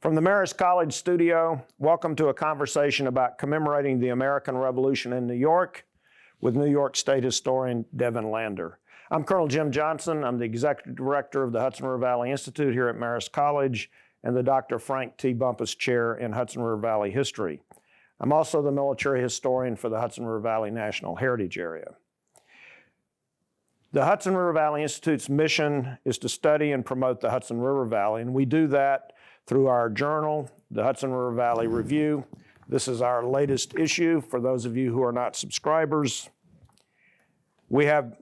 From the Marist College studio, welcome to a conversation about commemorating the American Revolution in New York with New York State historian Devin Lander. I'm Colonel Jim Johnson. I'm the Executive Director of the Hudson River Valley Institute here at Marist College and the Dr. Frank T. Bumpus Chair in Hudson River Valley History. I'm also the military historian for the Hudson River Valley National Heritage Area. The Hudson River Valley Institute's mission is to study and promote the Hudson River Valley, and we do that through our journal, the Hudson River Valley Review. This is our latest issue for those of you who are not subscribers. We have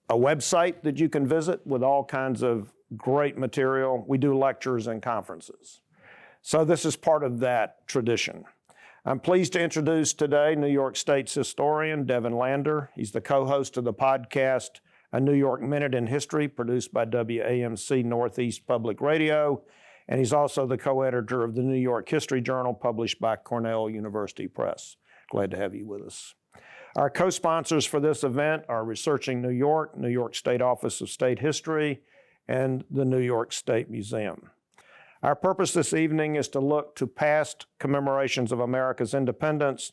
a website that you can visit with all kinds of great material. We do lectures and conferences. So this is part of that tradition. I'm pleased to introduce today New York State's historian, Devin Lander. He's the co-host of the podcast, A New York Minute in History, produced by WAMC-Northeast Public Radio. And he's also the co-editor of the New York History Journal, published by Cornell University Press. Glad to have you with us. Our co-sponsors for this event are Researching New York, New York State Office of State History, and the New York State Museum. Our purpose this evening is to look to past commemorations of America's independence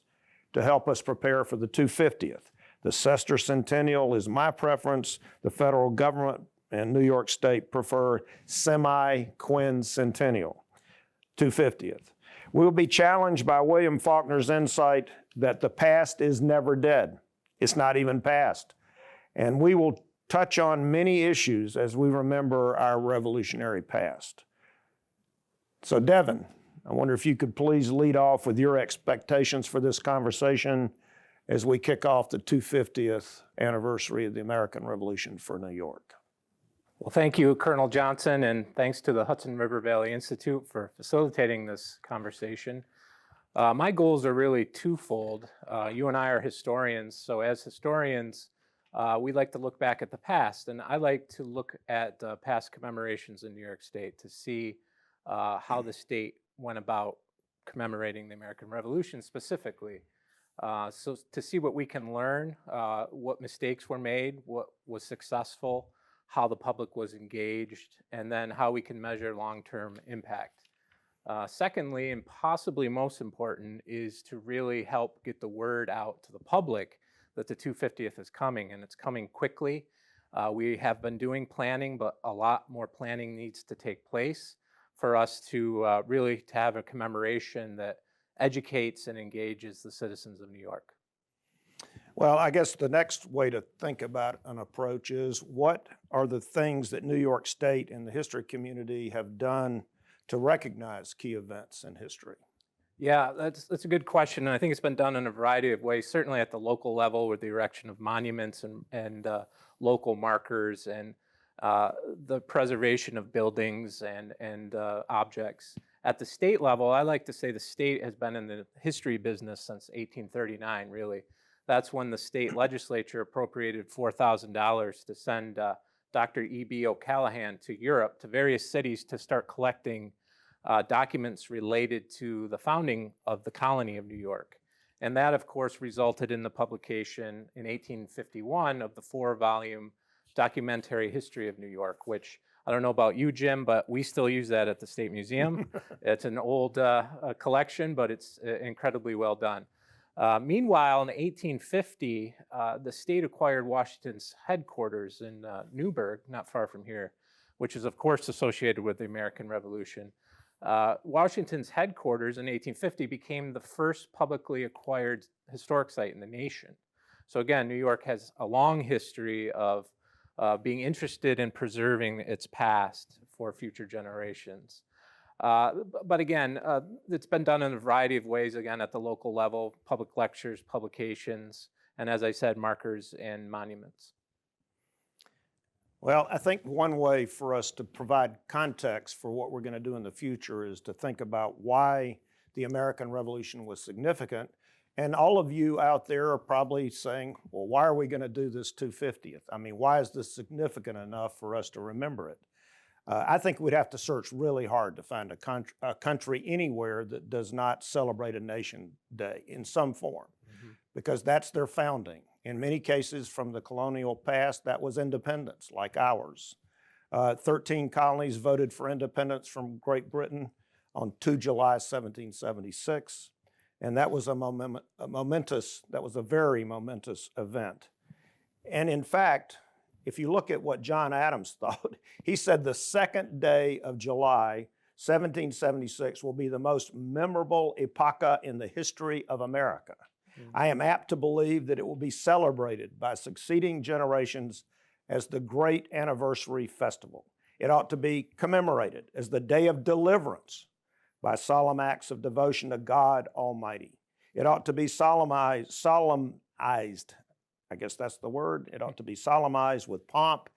to help us prepare for the 250th. The sesquicentennial is my preference. The federal government and New York State prefer semi-quincentennial, 250th. We will be challenged by William Faulkner's insight that the past is never dead. It's not even past. And we will touch on many issues as we remember our revolutionary past. So Devin, I wonder if you could please lead off with your expectations for this conversation as we kick off the 250th anniversary of the American Revolution for New York. Well, thank you, Colonel Johnson, and thanks to the Hudson River Valley Institute for facilitating this conversation. My goals are really twofold. You and I are historians, so as historians, we like to look back at the past, and I like to look at past commemorations in New York State to see how the state went about commemorating the American Revolution specifically. So to see what we can learn, what mistakes were made, what was successful, how the public was engaged, and then how we can measure long-term impact. Secondly, and possibly most important, is to really help get the word out to the public that the 250th is coming, and it's coming quickly. We have been doing planning, but a lot more planning needs to take place for us to really to have a commemoration that educates and engages the citizens of New York. Well, I guess the next way to think about an approach is what are the things that New York State and the history community have done to recognize key events in history? Yeah, that's a good question, and I think it's been done in a variety of ways, certainly at the local level with the erection of monuments and local markers and the preservation of buildings and objects. At the state level, I like to say the state has been in the history business since 1839, really. That's when the state legislature appropriated $4,000 to send Dr. E.B. O'Callaghan to Europe, to various cities, to start collecting documents related to the founding of the colony of New York. And that, of course, resulted in the publication in 1851 of the 4-volume documentary history of New York, which I don't know about you, Jim, but we still use that at the State Museum. It's an old collection, but it's incredibly well done. Meanwhile, in 1850, the state acquired Washington's headquarters in Newburgh, not far from here, which is, of course, associated with the American Revolution. Washington's headquarters in 1850 became the first publicly acquired historic site in the nation. So again, New York has a long history of being interested in preserving its past for future generations. But again, it's been done in a variety of ways, again, at the local level, public lectures, publications, and as I said, markers and monuments. Well, I think one way for us to provide context for what we're going to do in the future is to think about why the American Revolution was significant. And all of you out there are probably saying, well, why are we going to do this 250th? I mean, why is this significant enough for us to remember it? I think we'd have to search really hard to find a country anywhere that does not celebrate a Nation Day in some form, because that's their founding. In many cases from the colonial past, that was independence, like ours. 13 colonies voted for independence from Great Britain. on 2 July 1776, and that was a very momentous event. And in fact, if you look at what John Adams thought, he said the second day of July 1776 will be the most memorable epocha in the history of America. I am apt to believe that it will be celebrated by succeeding generations as the great anniversary festival. It ought to be commemorated as the day of deliverance by solemn acts of devotion to God Almighty. It ought to be solemnized, I guess that's the word. It ought to be solemnized with pomp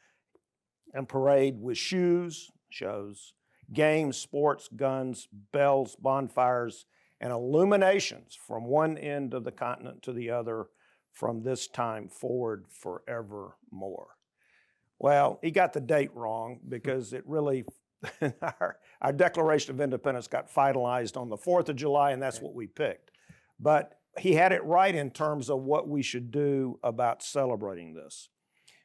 and parade, with shows, games, sports, guns, bells, bonfires, and illuminations from one end of the continent to the other from this time forward forevermore. Well, he got the date wrong because it really, our Declaration of Independence got finalized on the 4th of July, and that's what we picked. But he had it right in terms of what we should do about celebrating this.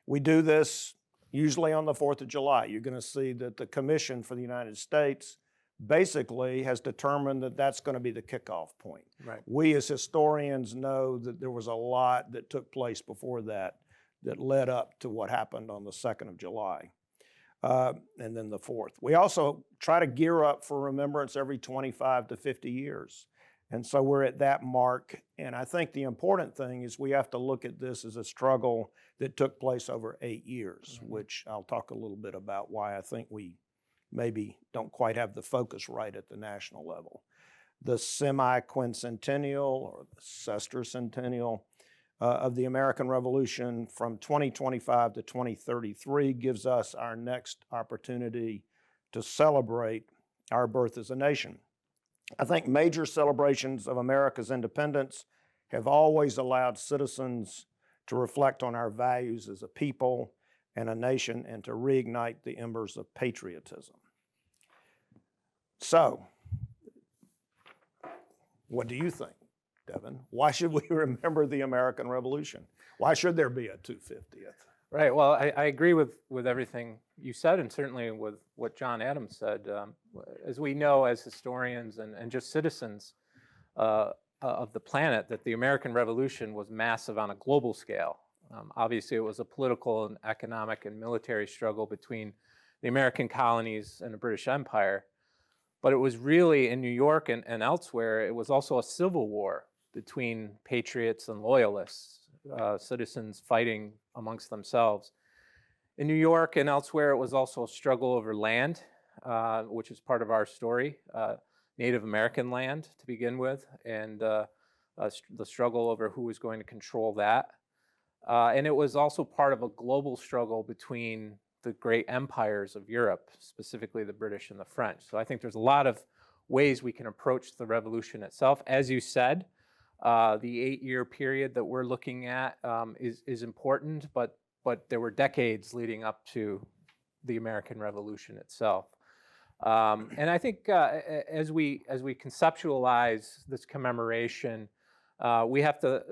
We do this usually on the 4th of July. You're going to see that the Commission for the United States basically has determined that that's going to be the kickoff point. Right. We as historians know that there was a lot that took place before that led up to what happened on the 2nd of July and then the 4th. We also try to gear up for remembrance every 25 to 50 years. And so we're at that mark. And I think the important thing is we have to look at this as a struggle that took place over 8 years, which I'll talk a little bit about why I think we maybe don't quite have the focus right at the national level. The semi-quincentennial or the sesquicentennial of the American Revolution from 2025 to 2033 gives us our next opportunity to celebrate our birth as a nation. I think major celebrations of America's independence have always allowed citizens to reflect on our values as a people and a nation and to reignite the embers of patriotism. So, what do you think, Devin? Why should we remember the American Revolution? Why should there be a 250th? Right. Well, I agree with everything you said, and certainly with what John Adams said. As we know as historians and just citizens of the planet, that the American Revolution was massive on a global scale. Obviously, it was a political and economic and military struggle between the American colonies and the British Empire. But it was really in New York and elsewhere, it was also a civil war between patriots and loyalists. Citizens fighting amongst themselves. In New York and elsewhere, it was also a struggle over land, which is part of our story, Native American land to begin with, and the struggle over who was going to control that. And it was also part of a global struggle between the great empires of Europe, specifically the British and the French. So I think there's a lot of ways we can approach the revolution itself. As you said, the 8-year period that we're looking at is important, but there were decades leading up to the American Revolution itself. And I think as we conceptualize this commemoration, we have to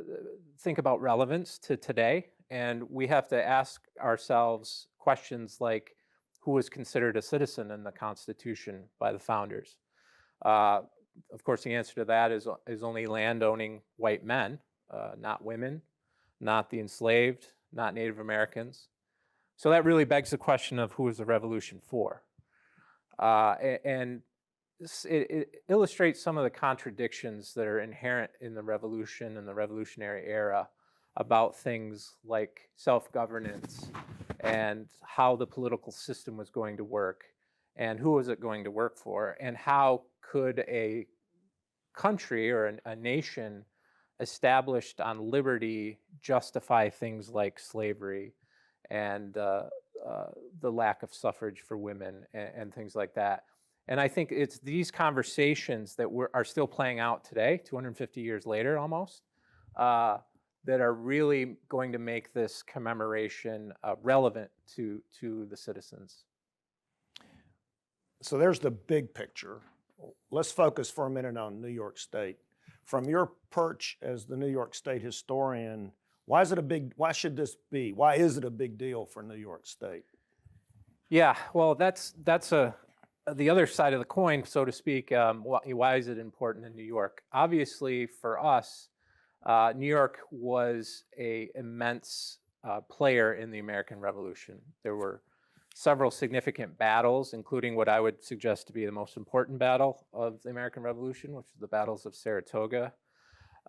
think about relevance to today, and we have to ask ourselves questions like, who was considered a citizen in the Constitution by the founders? Of course, the answer to that is only land-owning white men, not women, not the enslaved, not Native Americans. So that really begs the question of who was the revolution for? And it illustrates some of the contradictions that are inherent in the revolution and the revolutionary era about things like self-governance and how the political system was going to work and who was it going to work for, and how could a country or a nation established on liberty justify things like slavery and the lack of suffrage for women and things like that. And I think it's these conversations that are still playing out today, 250 years later almost, that are really going to make this commemoration relevant to the citizens. So there's the big picture. Let's focus for a minute on New York State. From your perch as the New York State historian, why is it a big deal for New York State? Yeah, well, that's a the other side of the coin, so to speak, why is it important in New York? Obviously, for us, New York was an immense player in the American Revolution. There were several significant battles, including what I would suggest to be the most important battle of the American Revolution, which is the battles of Saratoga.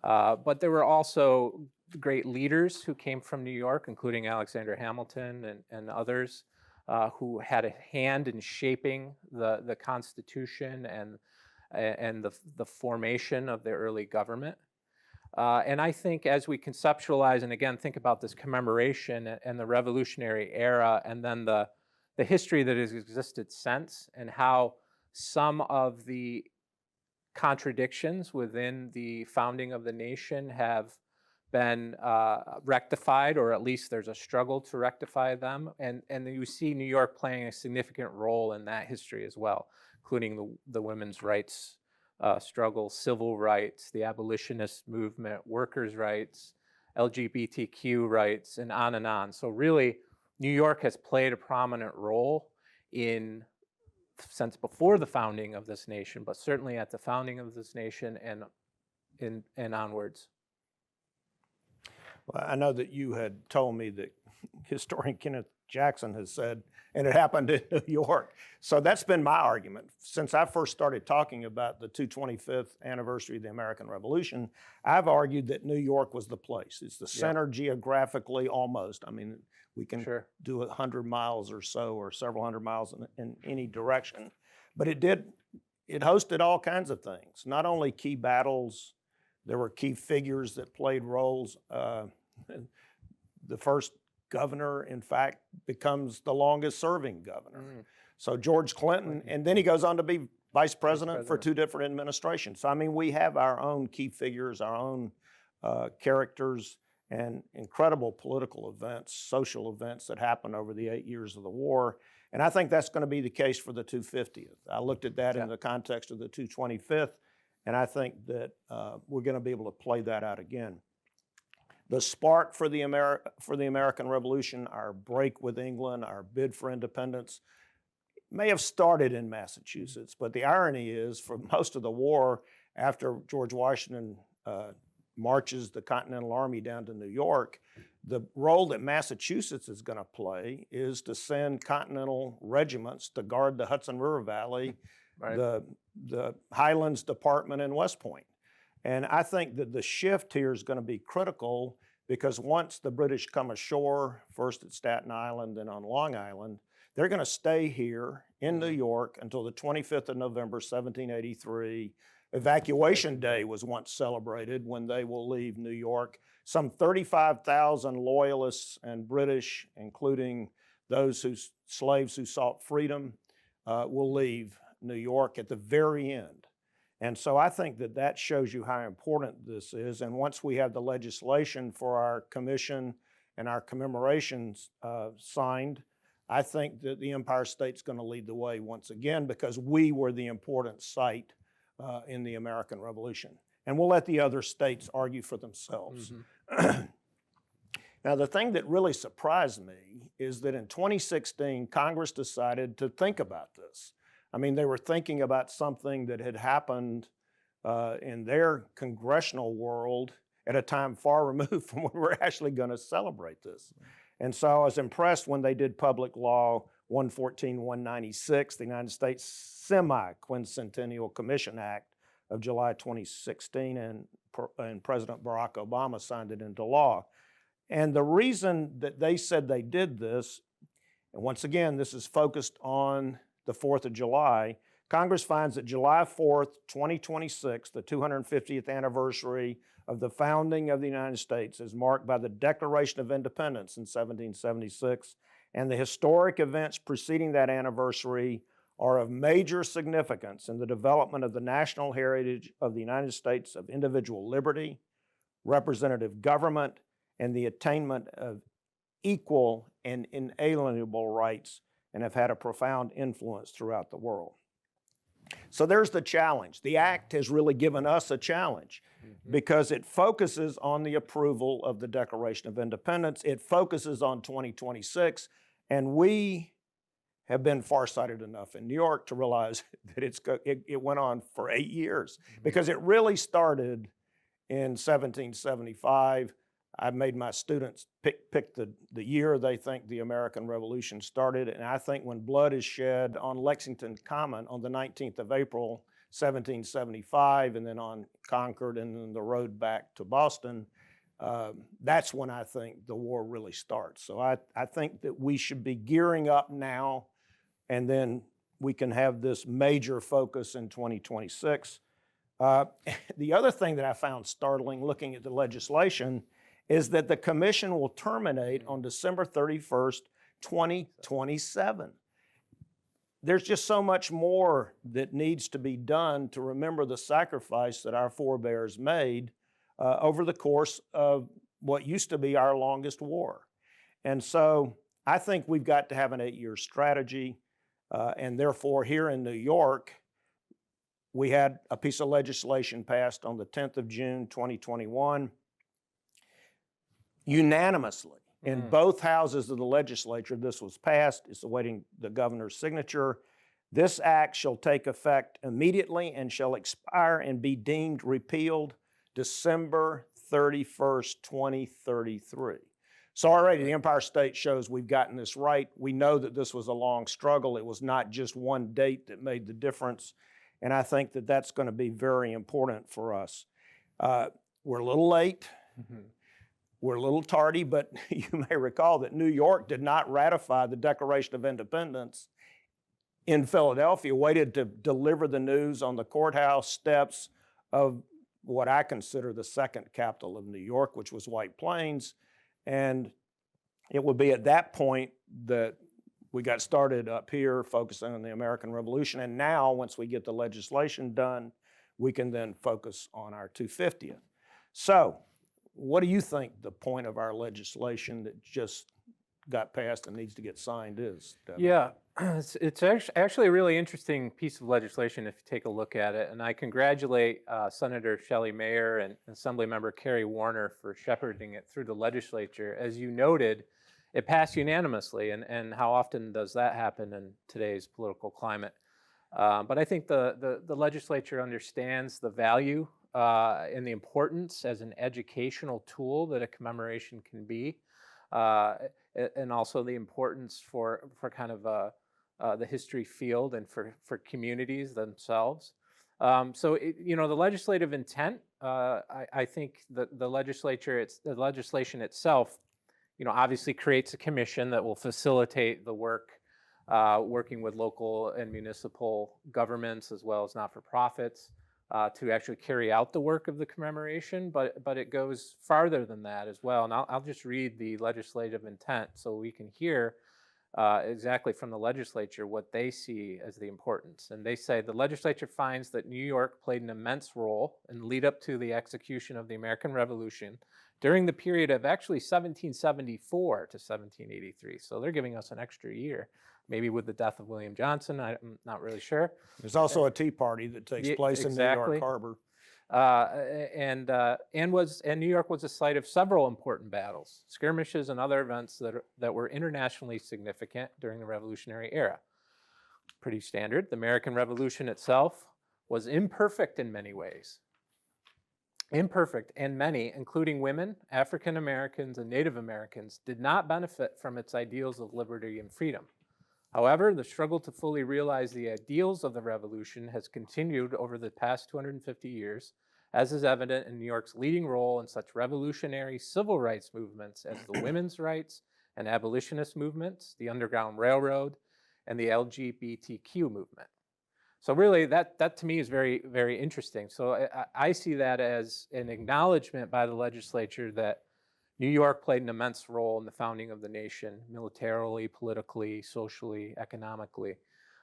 But there were also great leaders who came from New York, including Alexander Hamilton and others who had a hand in shaping the Constitution and the formation of the early government. And I think as we conceptualize, and again, think about this commemoration and the Revolutionary era, and then the history that has existed since, and how some of the contradictions within the founding of the nation have been rectified, or at least there's a struggle to rectify them. And you see New York playing a significant role in that history as well, including the women's rights struggle, civil rights, the abolitionist movement, workers' rights, LGBTQ rights, and on and on. So really, New York has played a prominent role since before the founding of this nation, but certainly at the founding of this nation and onwards. Well, I know that you had told me that historian Kenneth Jackson has said, and it happened in New York. So that's been my argument. Since I first started talking about the 225th anniversary of the American Revolution, I've argued that New York was the place. It's the center geographically almost. I mean, we can do 100 miles or so, or several hundred miles in any direction. But it hosted all kinds of things, not only key battles. There were key figures that played roles. The first governor, in fact, becomes the longest serving governor. So George Clinton, and then he goes on to be vice president for two different administrations. So I mean, we have our own key figures, our own characters, and incredible political events, social events that happened over the 8 years of the war. And I think that's going to be the case for the 250th. I looked at that in the context of the 225th, and I think that we're going to be able to play that out again. The spark for the American Revolution, our break with England, our bid for independence, may have started in Massachusetts, but the irony is, for most of the war, after George Washington marches the Continental Army down to New York, the role that Massachusetts is going to play is to send Continental regiments to guard the Hudson River Valley, the Highlands Department in West Point. And I think that the shift here is going to be critical, because once the British come ashore, first at Staten Island, then on Long Island, they're going to stay here in New York until the 25th of November, 1783. Evacuation Day was once celebrated when they will leave New York. Some 35,000 loyalists and British, including those slaves who sought freedom, will leave New York at the very end. And so I think that shows you how important this is. And once we have the legislation for our commission and our commemorations signed, I think that the Empire State's going to lead the way once again, because we were the important site in the American Revolution. And we'll let the other states argue for themselves. Now, the thing that really surprised me is that in 2016, Congress decided to think about this. I mean, they were thinking about something that had happened in their congressional world at a time far removed from when we're actually going to celebrate this. And so I was impressed when they did Public Law 114-196, the United States Semi-Quincentennial Commission Act of July 2016, and President Barack Obama signed it into law. And the reason that they said they did this, and once again, this is focused on the 4th of July, Congress finds that July 4th, 2026, the 250th anniversary of the founding of the United States, is marked by the Declaration of Independence in 1776, and the historic events preceding that anniversary are of major significance in the development of the national heritage of the United States of individual liberty, representative government, and the attainment of equal and inalienable rights, and have had a profound influence throughout the world. So there's the challenge. The act has really given us a challenge because it focuses on the approval of the Declaration of Independence. It focuses on 2026, and we have been farsighted enough in New York to realize that it went on for 8 years, because it really started in 1775. I made my students pick the year they think the American Revolution started, and I think when blood is shed on Lexington Common on the 19th of April, 1775, and then on Concord and then the road back to Boston, that's when I think the war really starts. So I think that we should be gearing up now, and then we can have this major focus in 2026. The other thing that I found startling looking at the legislation is that the commission will terminate on December 31st, 2027. There's just so much more that needs to be done to remember the sacrifice that our forebears made over the course of what used to be our longest war. And so I think we've got to have an 8-year strategy, and therefore here in New York, we had a piece of legislation passed on the 10th of June, 2021, unanimously. In both houses of the legislature, this was passed. It's awaiting the governor's signature. This act shall take effect immediately and shall expire and be deemed repealed December 31st, 2033. So already the Empire State shows we've gotten this right. We know that this was a long struggle. It was not just one date that made the difference. And I think that that's going to be very important for us. We're a little late. We're a little tardy, but you may recall that New York did not ratify the Declaration of Independence in Philadelphia, waited to deliver the news on the courthouse steps of what I consider the second capital of New York, which was White Plains. And it would be at that point that we got started up here focusing on the American Revolution. And now, once we get the legislation done, we can then focus on our 250th. So, what do you think the point of our legislation that just got passed and needs to get signed is, Devin? Yeah, it's actually a really interesting piece of legislation if you take a look at it. And I congratulate Senator Shelley Mayer and Assemblymember Kerry Warner for shepherding it through the legislature. As you noted, it passed unanimously, and how often does that happen in today's political climate? But I think the legislature understands the value and the importance as an educational tool that a commemoration can be, and also the importance for kind of the history field and for communities themselves. So the legislative intent, I think the legislation itself, obviously creates a commission that will facilitate the work, working with local and municipal governments as well as not-for-profits, to actually carry out the work of the commemoration, but it goes farther than that as well. And I'll just read the legislative intent so we can hear exactly from the legislature what they see as the importance. And they say, the legislature finds that New York played an immense role in the lead up to the execution of the American Revolution during the period of actually 1774 to 1783. So they're giving us an extra year. Maybe with the death of William Johnson, I'm not really sure. There's also a tea party that takes place in New York Harbor. And New York was a site of several important battles, skirmishes, and other events that were internationally significant during the Revolutionary era. Pretty standard. The American Revolution itself was imperfect in many ways. Imperfect, and many, including women, African Americans, and Native Americans, did not benefit from its ideals of liberty and freedom. However, the struggle to fully realize the ideals of the revolution has continued over the past 250 years, as is evident in New York's leading role in such revolutionary civil rights movements as the women's rights and abolitionist movements, the Underground Railroad, and the LGBTQ movement. So really, that to me is very, very interesting. So I see that as an acknowledgement by the legislature that New York played an immense role in the founding of the nation, militarily, politically, socially, economically,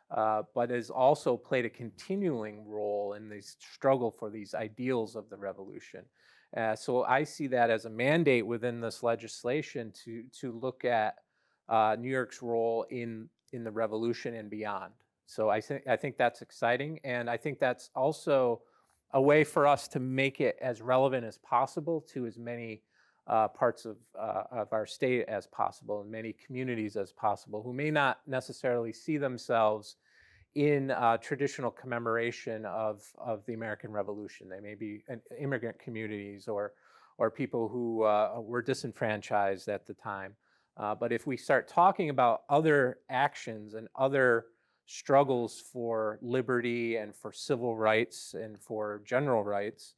but has also played a continuing role in the struggle for these ideals of the revolution. So I see that as a mandate within this legislation to look at New York's role in the revolution and beyond. So I think that's exciting, and I think that's also a way for us to make it as relevant as possible to as many parts of our state as possible, and many communities as possible, who may not necessarily see themselves in traditional commemoration of the American Revolution. They may be immigrant communities or people who were disenfranchised at the time. But if we start talking about other actions and other struggles for liberty and for civil rights and for general rights,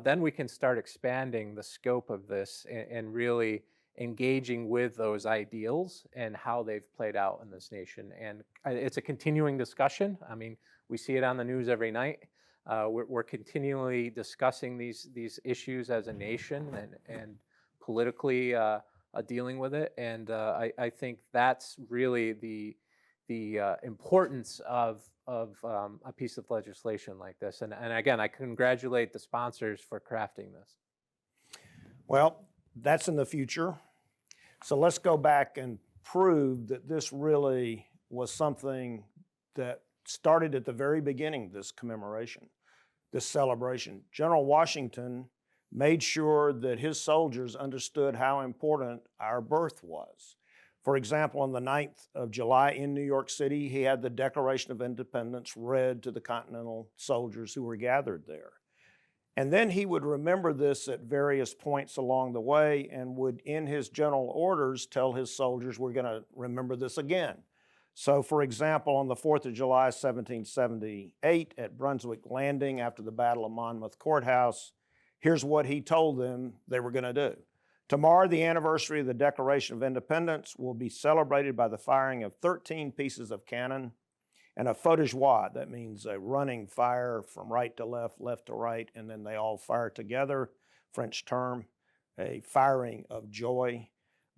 then we can start expanding the scope of this and really engaging with those ideals and how they've played out in this nation. And it's a continuing discussion. I mean, we see it on the news every night. We're continually discussing these issues as a nation and politically dealing with it. And I think that's really the importance of a piece of legislation like this. And again, I congratulate the sponsors for crafting this. Well, that's in the future. So let's go back and prove that this really was something that started at the very beginning, this commemoration, this celebration. General Washington made sure that his soldiers understood how important our birth was. For example, on the 9th of July in New York City, he had the Declaration of Independence read to the Continental soldiers who were gathered there. And then he would remember this at various points along the way and would, in his general orders, tell his soldiers, we're going to remember this again. So, for example, on the 4th of July, 1778, at Brunswick Landing after the Battle of Monmouth Courthouse, here's what he told them they were going to do. Tomorrow, the anniversary of the Declaration of Independence will be celebrated by the firing of 13 pieces of cannon and a feu de joie. That means a running fire from right to left, left to right, and then they all fire together, French term, a firing of joy,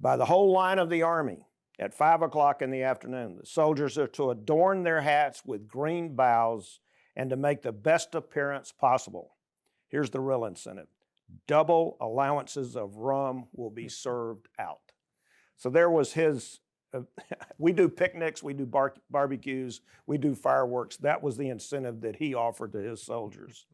by the whole line of the army at 5 o'clock in the afternoon. The soldiers are to adorn their hats with green boughs and to make the best appearance possible. Here's the real incentive. Double allowances of rum will be served out. So there was his, we do picnics, we do barbecues, we do fireworks. That was the incentive that he offered to his soldiers.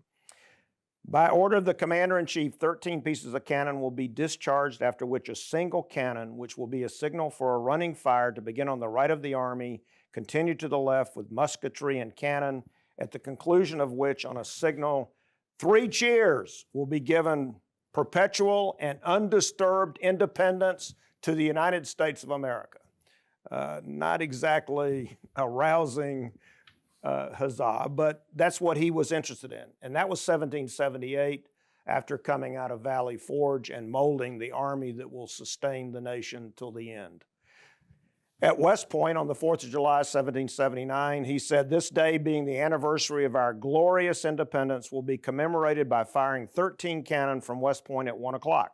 By order of the Commander-in-Chief, 13 pieces of cannon will be discharged, after which a single cannon, which will be a signal for a running fire to begin on the right of the army, continue to the left with musketry and cannon, at the conclusion of which, on a signal, 3 cheers will be given perpetual and undisturbed independence to the United States of America. Not exactly a rousing huzzah, but that's what he was interested in. And that was 1778, after coming out of Valley Forge and molding the army that will sustain the nation till the end. At West Point on the 4th of July, 1779, he said, this day being the anniversary of our glorious independence will be commemorated by firing 13 cannon from West Point at 1 o'clock.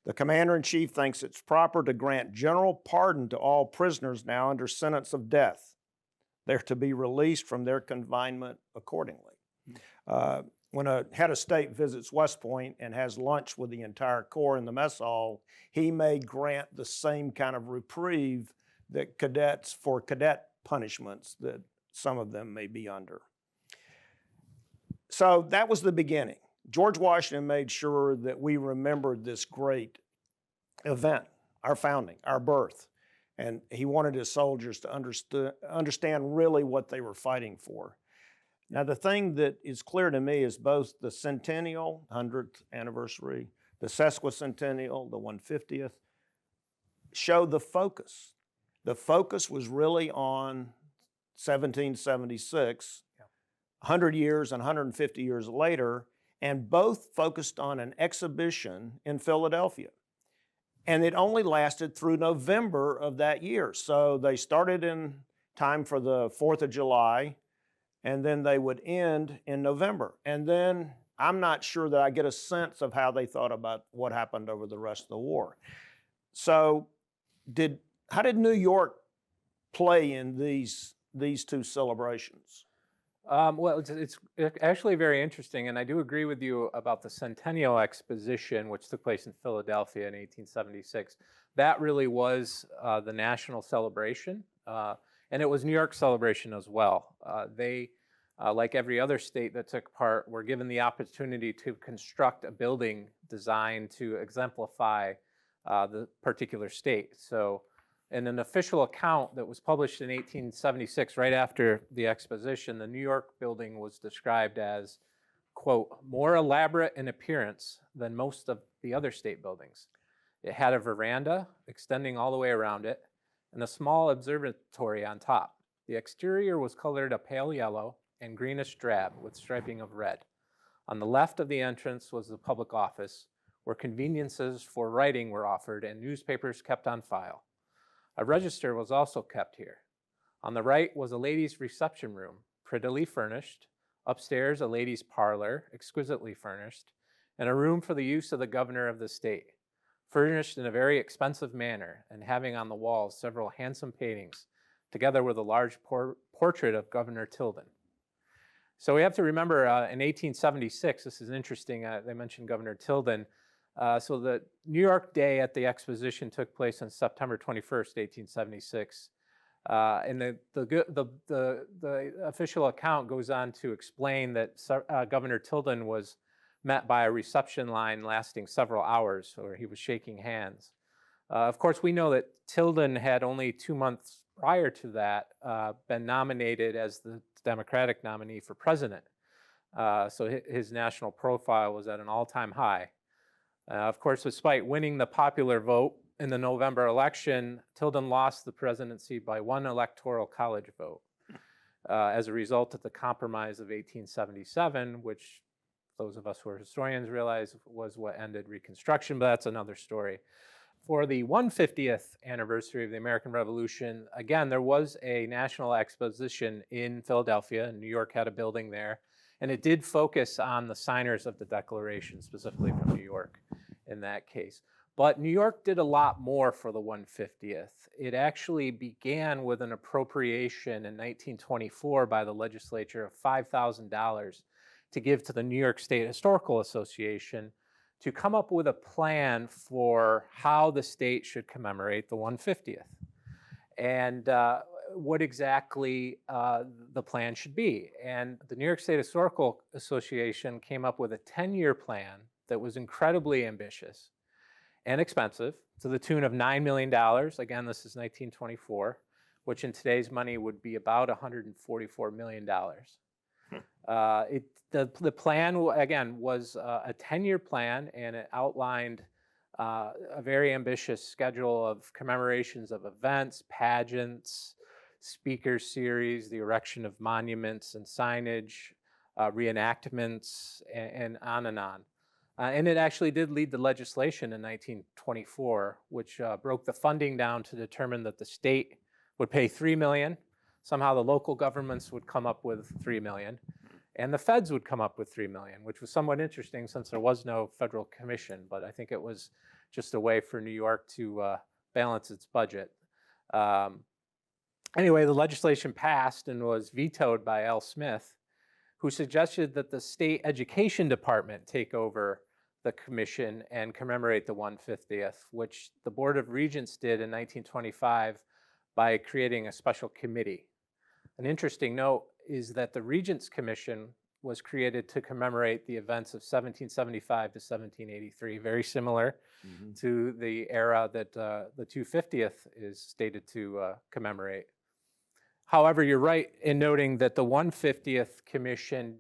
The Commander-in-Chief thinks it's proper to grant general pardon to all prisoners now under sentence of death. They're to be released from their confinement accordingly. When a head of state visits West Point and has lunch with the entire Corps in the mess hall, he may grant the same kind of reprieve that for cadet punishments that some of them may be under. So that was the beginning. George Washington made sure that we remembered this great event, our founding, our birth. And he wanted his soldiers to understand really what they were fighting for. Now, the thing that is clear to me is both the centennial, 100th anniversary, the sesquicentennial, the 150th, show the focus. The focus was really on 1776, 100 years and 150 years later, and both focused on an exhibition in Philadelphia. And it only lasted through November of that year. So they started in time for the 4th of July, and then they would end in November. And then I'm not sure that I get a sense of how they thought about what happened over the rest of the war. So how did New York play in these two celebrations? Well, it's actually very interesting, and I do agree with you about the Centennial Exposition, which took place in Philadelphia in 1876. That really was the national celebration, and it was New York's celebration as well. They like every other state that took part, were given the opportunity to construct a building designed to exemplify the particular state. So in an official account that was published in 1876, right after the exposition, the New York building was described as, quote, more elaborate in appearance than most of the other state buildings. It had a veranda extending all the way around it and a small observatory on top. The exterior was colored a pale yellow and greenish drab with striping of red. On the left of the entrance was the public office, where conveniences for writing were offered and newspapers kept on file. A register was also kept here. On the right was a ladies' reception room, prettily furnished. Upstairs, a ladies' parlor, exquisitely furnished, and a room for the use of the governor of the state, furnished in a very expensive manner and having on the walls several handsome paintings, together with a large portrait of Governor Tilden. So we have to remember in 1876, this is interesting, they mentioned Governor Tilden. So the New York Day at the exposition took place on September 21st, 1876. And the official account goes on to explain that Governor Tilden was met by a reception line lasting several hours, where he was shaking hands. Of course, we know that Tilden had only 2 months prior to that been nominated as the Democratic nominee for president. So his national profile was at an all-time high. Of course, despite winning the popular vote in the November election, Tilden lost the presidency by 1 electoral college vote as a result of the Compromise of 1877, which those of us who are historians realize was what ended Reconstruction, but that's another story. For the 150th anniversary of the American Revolution, again, there was a national exposition in Philadelphia, and New York had a building there, and it did focus on the signers of the Declaration, specifically from New York in that case. But New York did a lot more for the 150th. It actually began with an appropriation in 1924 by the legislature of $5,000 to give to the New York State Historical Association to come up with a plan for how the state should commemorate the 150th and what exactly the plan should be. And the New York State Historical Association came up with a 10-year plan that was incredibly ambitious and expensive, to the tune of $9 million. Again, this is 1924, which in today's money would be about $144 million. The plan, again, was a 10-year plan, and it outlined a very ambitious schedule of commemorations of events, pageants, speaker series, the erection of monuments and signage, reenactments, and on and on. And it actually did lead to legislation in 1924, which broke the funding down to determine that the state would pay $3 million. Somehow the local governments would come up with $3 million. And the feds would come up with $3 million, which was somewhat interesting since there was no federal commission. But I think it was just a way for New York to balance its budget. Anyway, the legislation passed and was vetoed by L. Smith, who suggested that the state education department take over the commission and commemorate the 150th, which the Board of Regents did in 1925 by creating a special committee. An interesting note is that the Regents Commission was created to commemorate the events of 1775 to 1783, very similar to the era that the 250th is stated to commemorate. However, you're right in noting that the 150th Commission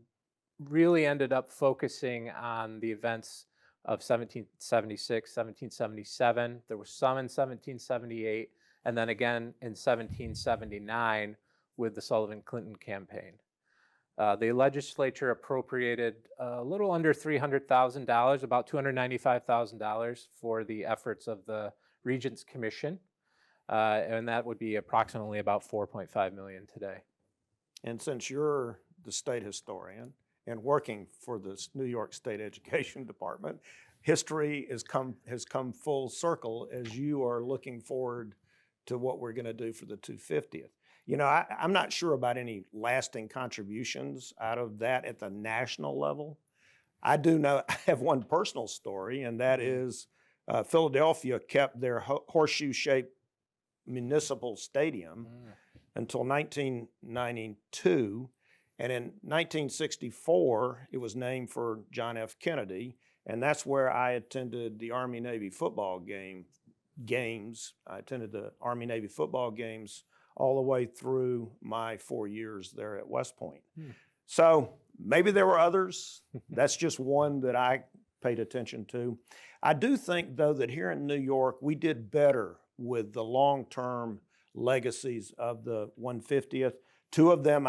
really ended up focusing on the events of 1776, 1777. There was some in 1778, and then again in 1779 with the Sullivan-Clinton campaign. The legislature appropriated a little under $300,000, about $295,000 for the efforts of the Regents Commission, and that would be approximately about $4.5 million today. And since you're the state historian and working for the New York State Education Department, history has come full circle as you are looking forward to what we're going to do for the 250th. You know, I'm not sure about any lasting contributions out of that at the national level. I do know, I have one personal story, and that is Philadelphia kept their horseshoe-shaped municipal stadium until 1992, And in 1964, it was named for John F. Kennedy, and that's where I attended the Army-Navy football games. I attended the Army-Navy football games all the way through my 4 years there at West Point. So maybe there were others. That's just one that I paid attention to. I do think, though, that here in New York, we did better with the long-term legacies of the 150th. Two of them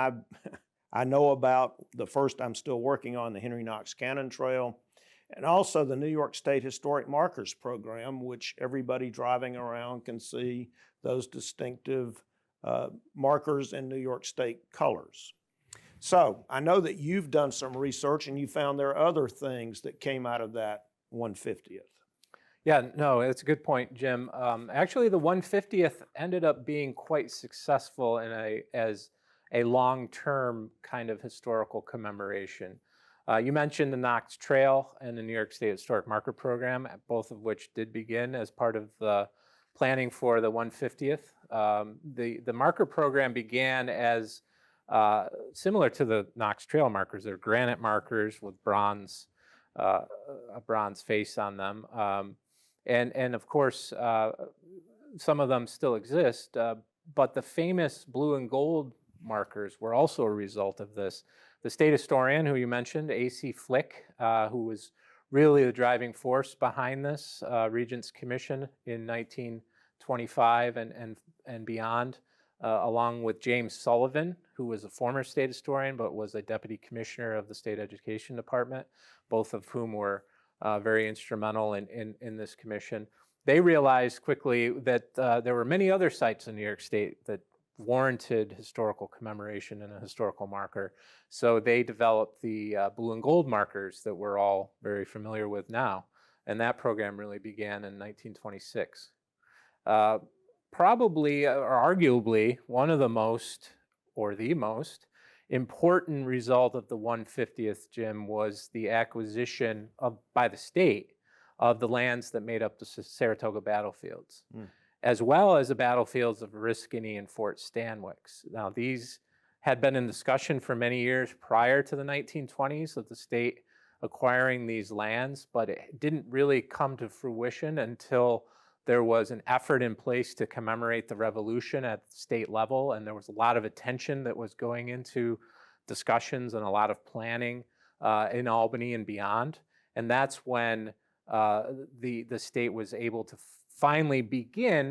I know about. The first I'm still working on, the Henry Knox Cannon Trail, and also the New York State Historic Markers Program, which everybody driving around can see those distinctive markers in New York State colors. So I know that you've done some research and you found there are other things that came out of that 150th. Yeah, no, it's a good point, Jim. Actually, the 150th ended up being quite successful as a long-term kind of historical commemoration. You mentioned the Knox Trail and the New York State Historic Marker Program, both of which did begin as part of the planning for the 150th. The marker program began as similar to the Knox Trail markers. They're granite markers with a bronze face on them. And of course, some of them still exist, but the famous blue and gold markers were also a result of this. The state historian who you mentioned, A.C. Flick, who was really the driving force behind this Regents Commission in 1925 and beyond, along with James Sullivan, who was a former state historian but was a deputy commissioner of the state education department, both of whom were very instrumental in this commission. They realized quickly that there were many other sites in New York State that warranted historical commemoration and a historical marker. So they developed the blue and gold markers that we're all very familiar with now. And that program really began in 1926. Probably, or arguably, one of the most, or the most, important result of the 150th, Jim, was the acquisition by the state of the lands that made up the Saratoga Battlefields, as well as the battlefields of Oriskany and Fort Stanwix. Now, these had been in discussion for many years prior to the 1920s of the state acquiring these lands, but it didn't really come to fruition until there was an effort in place to commemorate the revolution at the state level, and there was a lot of attention that was going into discussions and a lot of planning in Albany and beyond. And that's when the state was able to finally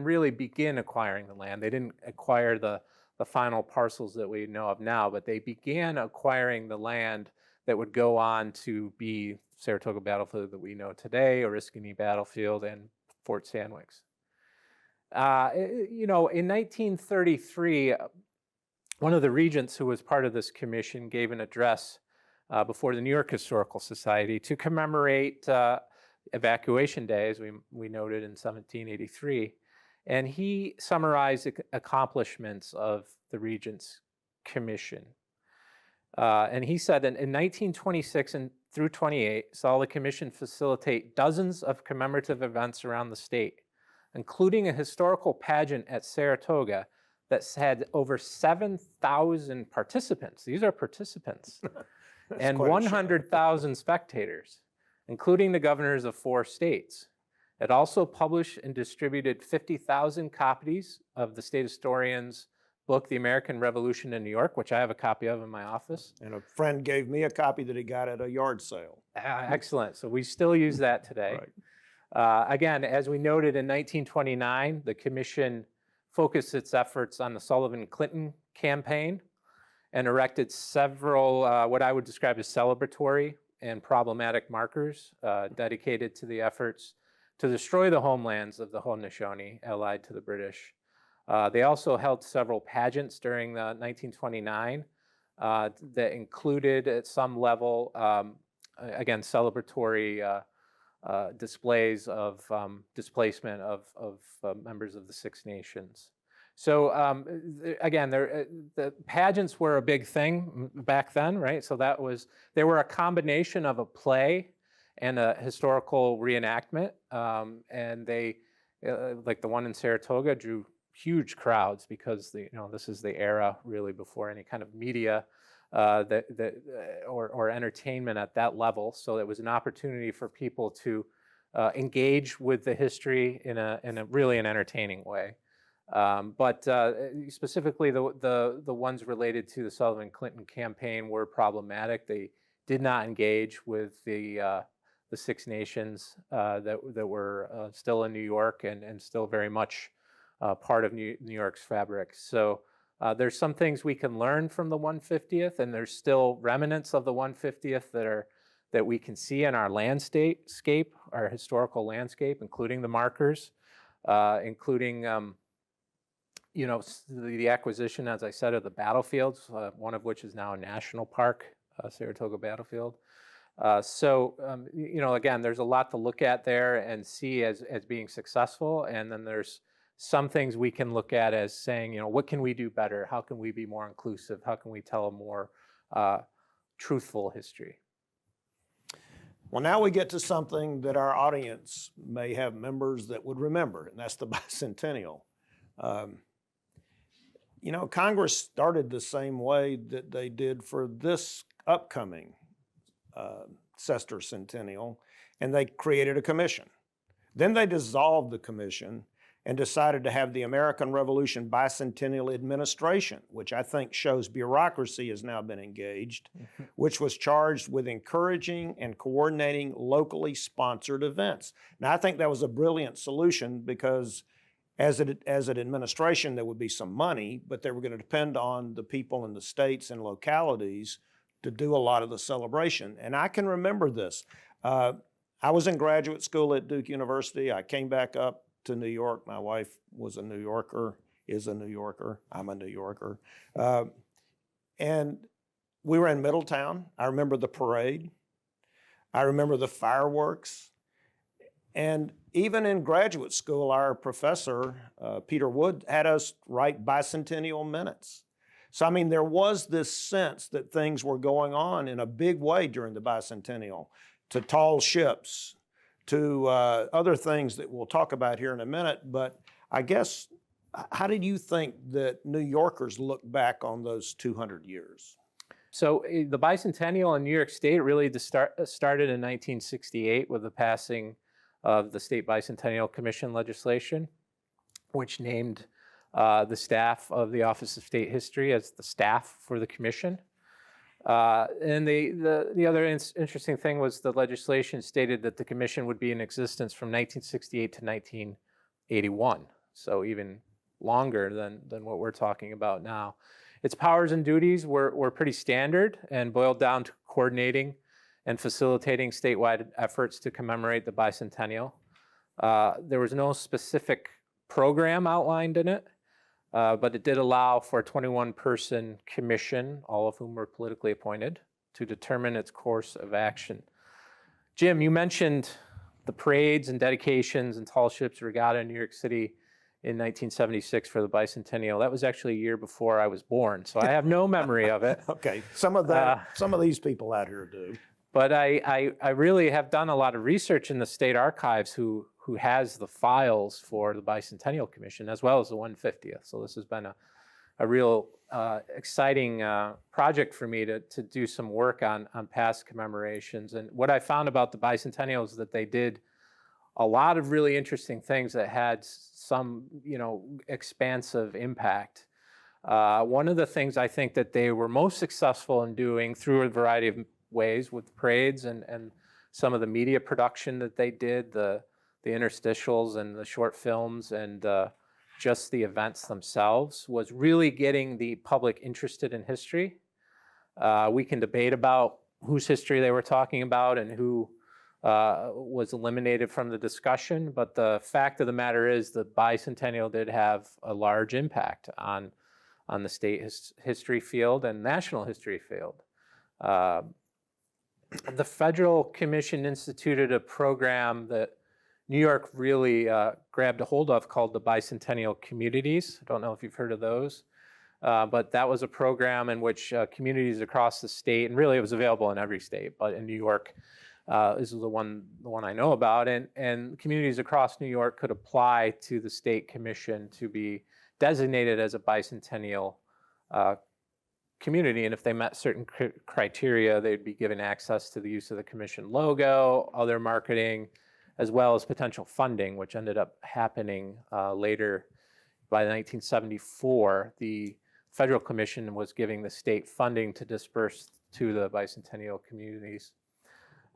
really begin acquiring the land. They didn't acquire the final parcels that we know of now, but they began acquiring the land that would go on to be Saratoga Battlefield that we know today, Oriskany Battlefield, and Fort Stanwix. In 1933, one of the regents who was part of this commission gave an address before the New York Historical Society to commemorate Evacuation Day, as we noted in 1783. And he summarized the accomplishments of the Regents Commission. And he said that in 1926 and through 28, saw the commission facilitate dozens of commemorative events around the state, including a historical pageant at Saratoga that had over 7,000 participants. These are participants. And 100,000 spectators, including the governors of 4 states. It also published and distributed 50,000 copies of the state historian's book, The American Revolution in New York, which I have a copy of in my office. And a friend gave me a copy that he got at a yard sale. Excellent. So we still use that today. Right. Again, as we noted in 1929, the commission focused its efforts on the Sullivan-Clinton campaign and erected several what I would describe as celebratory and problematic markers dedicated to the efforts to destroy the homelands of the Haudenosaunee, allied to the British. They also held several pageants during 1929 that included at some level, again, celebratory displays of displacement of members of the Six Nations. So again, the pageants were a big thing back then, right? So they were a combination of a play and a historical reenactment, and they, like the one in Saratoga, drew huge crowds because this is the era really before any kind of media or entertainment at that level. So it was an opportunity for people to engage with the history in a really an entertaining way. But specifically, the ones related to the Sullivan-Clinton campaign were problematic. They did not engage with the Six Nations that were still in New York and still very much part of New York's fabric. So there's some things we can learn from the 150th, and there's still remnants of the 150th that we can see in our landscape, our historical landscape, including the markers, including the acquisition, as I said, of the battlefields, one of which is now a national park, Saratoga Battlefield. Again, there's a lot to look at there and see as being successful, and then there's some things we can look at as saying, what can we do better? How can we be more inclusive? How can we tell a more truthful history? Well, now we get to something that our audience may have members that would remember, and that's the bicentennial. Congress started the same way that they did for this upcoming sesquicentennial, and they created a commission. Then they dissolved the commission and decided to have the American Revolution Bicentennial Administration, which I think shows bureaucracy has now been engaged, which was charged with encouraging and coordinating locally sponsored events. Now, I think that was a brilliant solution because as an administration, there would be some money, but they were going to depend on the people in the states and localities to do a lot of the celebration. And I can remember this. I was in graduate school at Duke University. I came back up to New York. My wife was a New Yorker, is a New Yorker. I'm a New Yorker. And we were in Middletown. I remember the parade. I remember the fireworks. And even in graduate school, our professor, Peter Wood, had us write bicentennial minutes. So, I mean, there was this sense that things were going on in a big way during the bicentennial, to tall ships, to other things that we'll talk about here in a minute. But I guess, how did you think that New Yorkers look back on those 200 years? So the bicentennial in New York State really started in 1968 with the passing of the State Bicentennial Commission legislation, which named the staff of the Office of State History as the staff for the commission. And the other interesting thing was the legislation stated that the commission would be in existence from 1968 to 1981, so even longer than what we're talking about now. Its powers and duties were pretty standard and boiled down to coordinating and facilitating statewide efforts to commemorate the bicentennial. There was no specific program outlined in it, but it did allow for a 21-person commission, all of whom were politically appointed, to determine its course of action. Jim, you mentioned the parades and dedications and tall ships regatta in New York City in 1976 for the bicentennial. That was actually a year before I was born, so I have no memory of it. Okay, some of these people out here do. But I really have done a lot of research in the state archives who has the files for the Bicentennial Commission as well as the 150th. So this has been a real exciting project for me to do some work on past commemorations. And what I found about the Bicentennial is that they did a lot of really interesting things that had some, expansive impact. One of the things I think that they were most successful in doing through a variety of ways with parades and some of the media production that they did, the interstitials and the short films and just the events themselves, was really getting the public interested in history. We can debate about whose history they were talking about and who was eliminated from the discussion, but the fact of the matter is the bicentennial did have a large impact on the state history field and national history field. The Federal Commission instituted a program that New York really grabbed a hold of called the Bicentennial Communities. I don't know if you've heard of those, but that was a program in which communities across the state, and really it was available in every state, but in New York, this is the one I know about, and communities across New York could apply to the State Commission to be designated as a bicentennial community, and if they met certain criteria, they'd be given access to the use of the commission logo, other marketing, as well as potential funding, which ended up happening later. By 1974, the Federal Commission was giving the state funding to disperse to the Bicentennial Communities.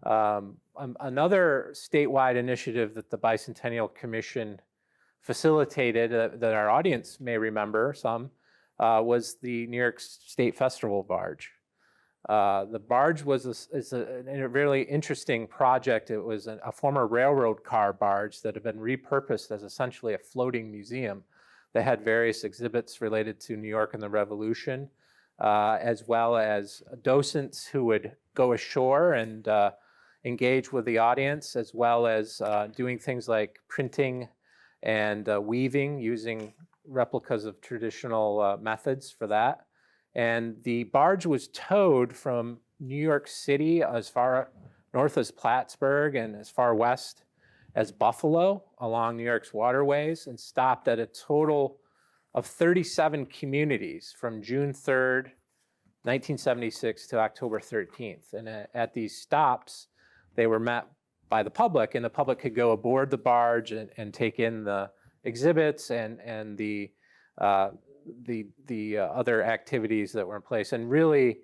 Another statewide initiative that the Bicentennial Commission facilitated that our audience may remember some was the New York State Festival Barge. The Barge was a really interesting project. It was a former railroad car barge that had been repurposed as essentially a floating museum that had various exhibits related to New York and the Revolution, as well as docents who would go ashore and engage with the audience, as well as doing things like printing and weaving using replicas of traditional methods for that. And the barge was towed from New York City as far north as Plattsburgh and as far west as Buffalo along New York's waterways, and stopped at a total of 37 communities from June 3rd, 1976 to October 13th. And at these stops, they were met by the public, and the public could go aboard the barge and take in the exhibits and the other activities that were in place. And really,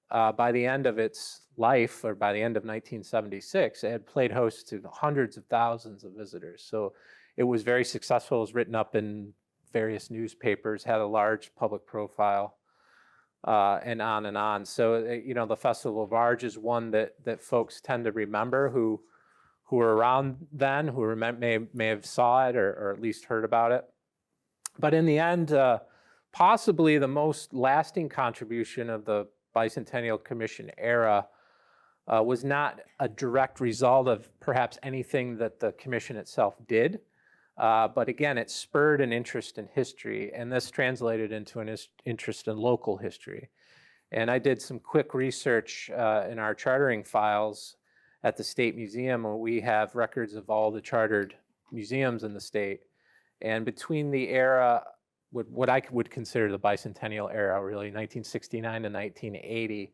by the end of its life, or by the end of 1976, it had played host to hundreds of thousands of visitors. So it was very successful. It was written up in various newspapers, had a large public profile, and on and on. So, the Festival of Barge is one that folks tend to remember who were around then, who may have saw it or at least heard about it. But in the end, possibly the most lasting contribution of the Bicentennial Commission era was not a direct result of perhaps anything that the commission itself did, but again, it spurred an interest in history, and this translated into an interest in local history. And I did some quick research in our chartering files at the State Museum, where we have records of all the chartered museums in the state. And between the era, what I would consider the bicentennial era, really, 1969 to 1980,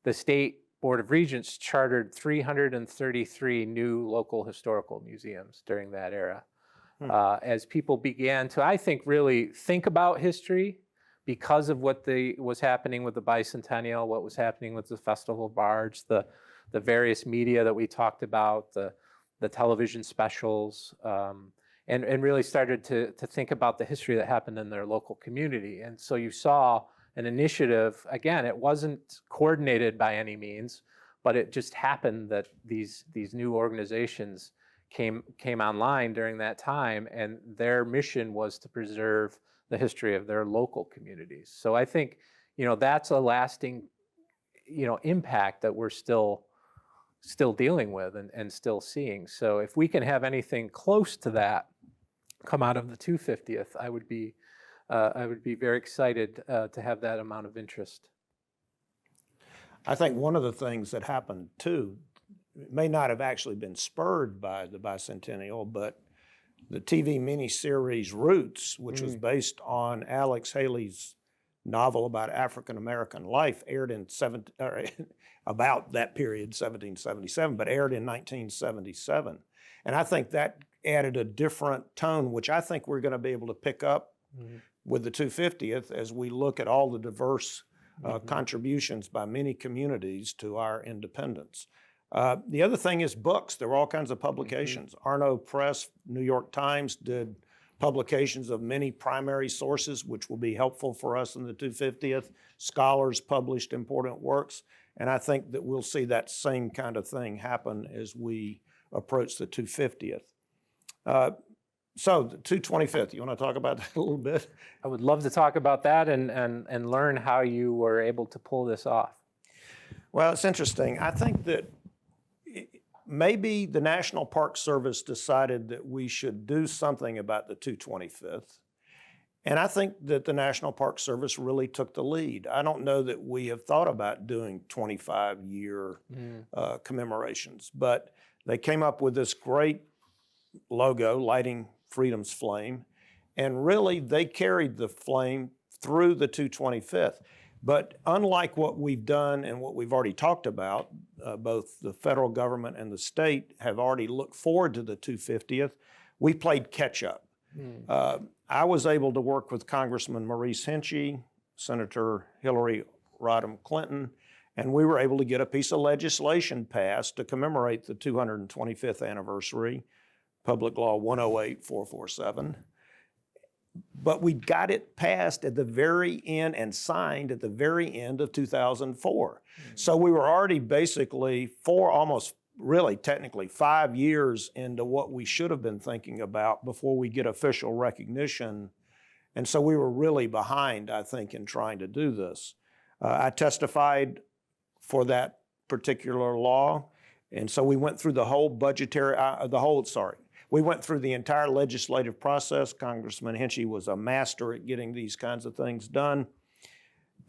the State Board of Regents chartered 333 new local historical museums during that era. As people began to, I think, really think about history because of what was happening with the bicentennial, what was happening with the Festival of Barge, the various media that we talked about, the television specials, and really started to think about the history that happened in their local community. And so you saw an initiative, again, it wasn't coordinated by any means, but it just happened that these new organizations came online during that time, and their mission was to preserve the history of their local communities. So I think, that's a lasting, impact that we're still dealing with and still seeing. So if we can have anything close to that come out of the 250th, I would be very excited to have that amount of interest. I think one of the things that happened too, it may not have actually been spurred by the bicentennial, but the TV miniseries Roots, which was based on Alex Haley's novel about African American life, aired in about that period, 1777, but aired in 1977. And I think that added a different tone, which I think we're going to be able to pick up with the 250th as we look at all the diverse contributions by many communities to our independence. The other thing is books. There were all kinds of publications. Arno Press, New York Times did publications of many primary sources, which will be helpful for us in the 250th. Scholars published important works, and I think that we'll see that same kind of thing happen as we approach the 250th. So the 225th, you want to talk about that a little bit? I would love to talk about that and learn how you were able to pull this off. Well, it's interesting. I think that maybe the National Park Service decided that we should do something about the 225th. And I think that the National Park Service really took the lead. I don't know that we have thought about doing 25-year commemorations, but they came up with this great logo, Lighting Freedom's Flame, and really they carried the flame through the 225th. But unlike what we've done and what we've already talked about, both the federal government and the state have already looked forward to the 250th, we played catch up. I was able to work with Congressman Maurice Hinchey, Senator Hillary Rodham Clinton, and we were able to get a piece of legislation passed to commemorate the 225th anniversary, Public Law 108-447. But we got it passed at the very end and signed at the very end of 2004. So we were already basically almost really technically 5 years into what we should have been thinking about before we get official recognition. And so we were really behind, I think, in trying to do this. I testified for that particular law. And so we went through the whole we went through the entire legislative process. Congressman Hinchey was a master at getting these kinds of things done.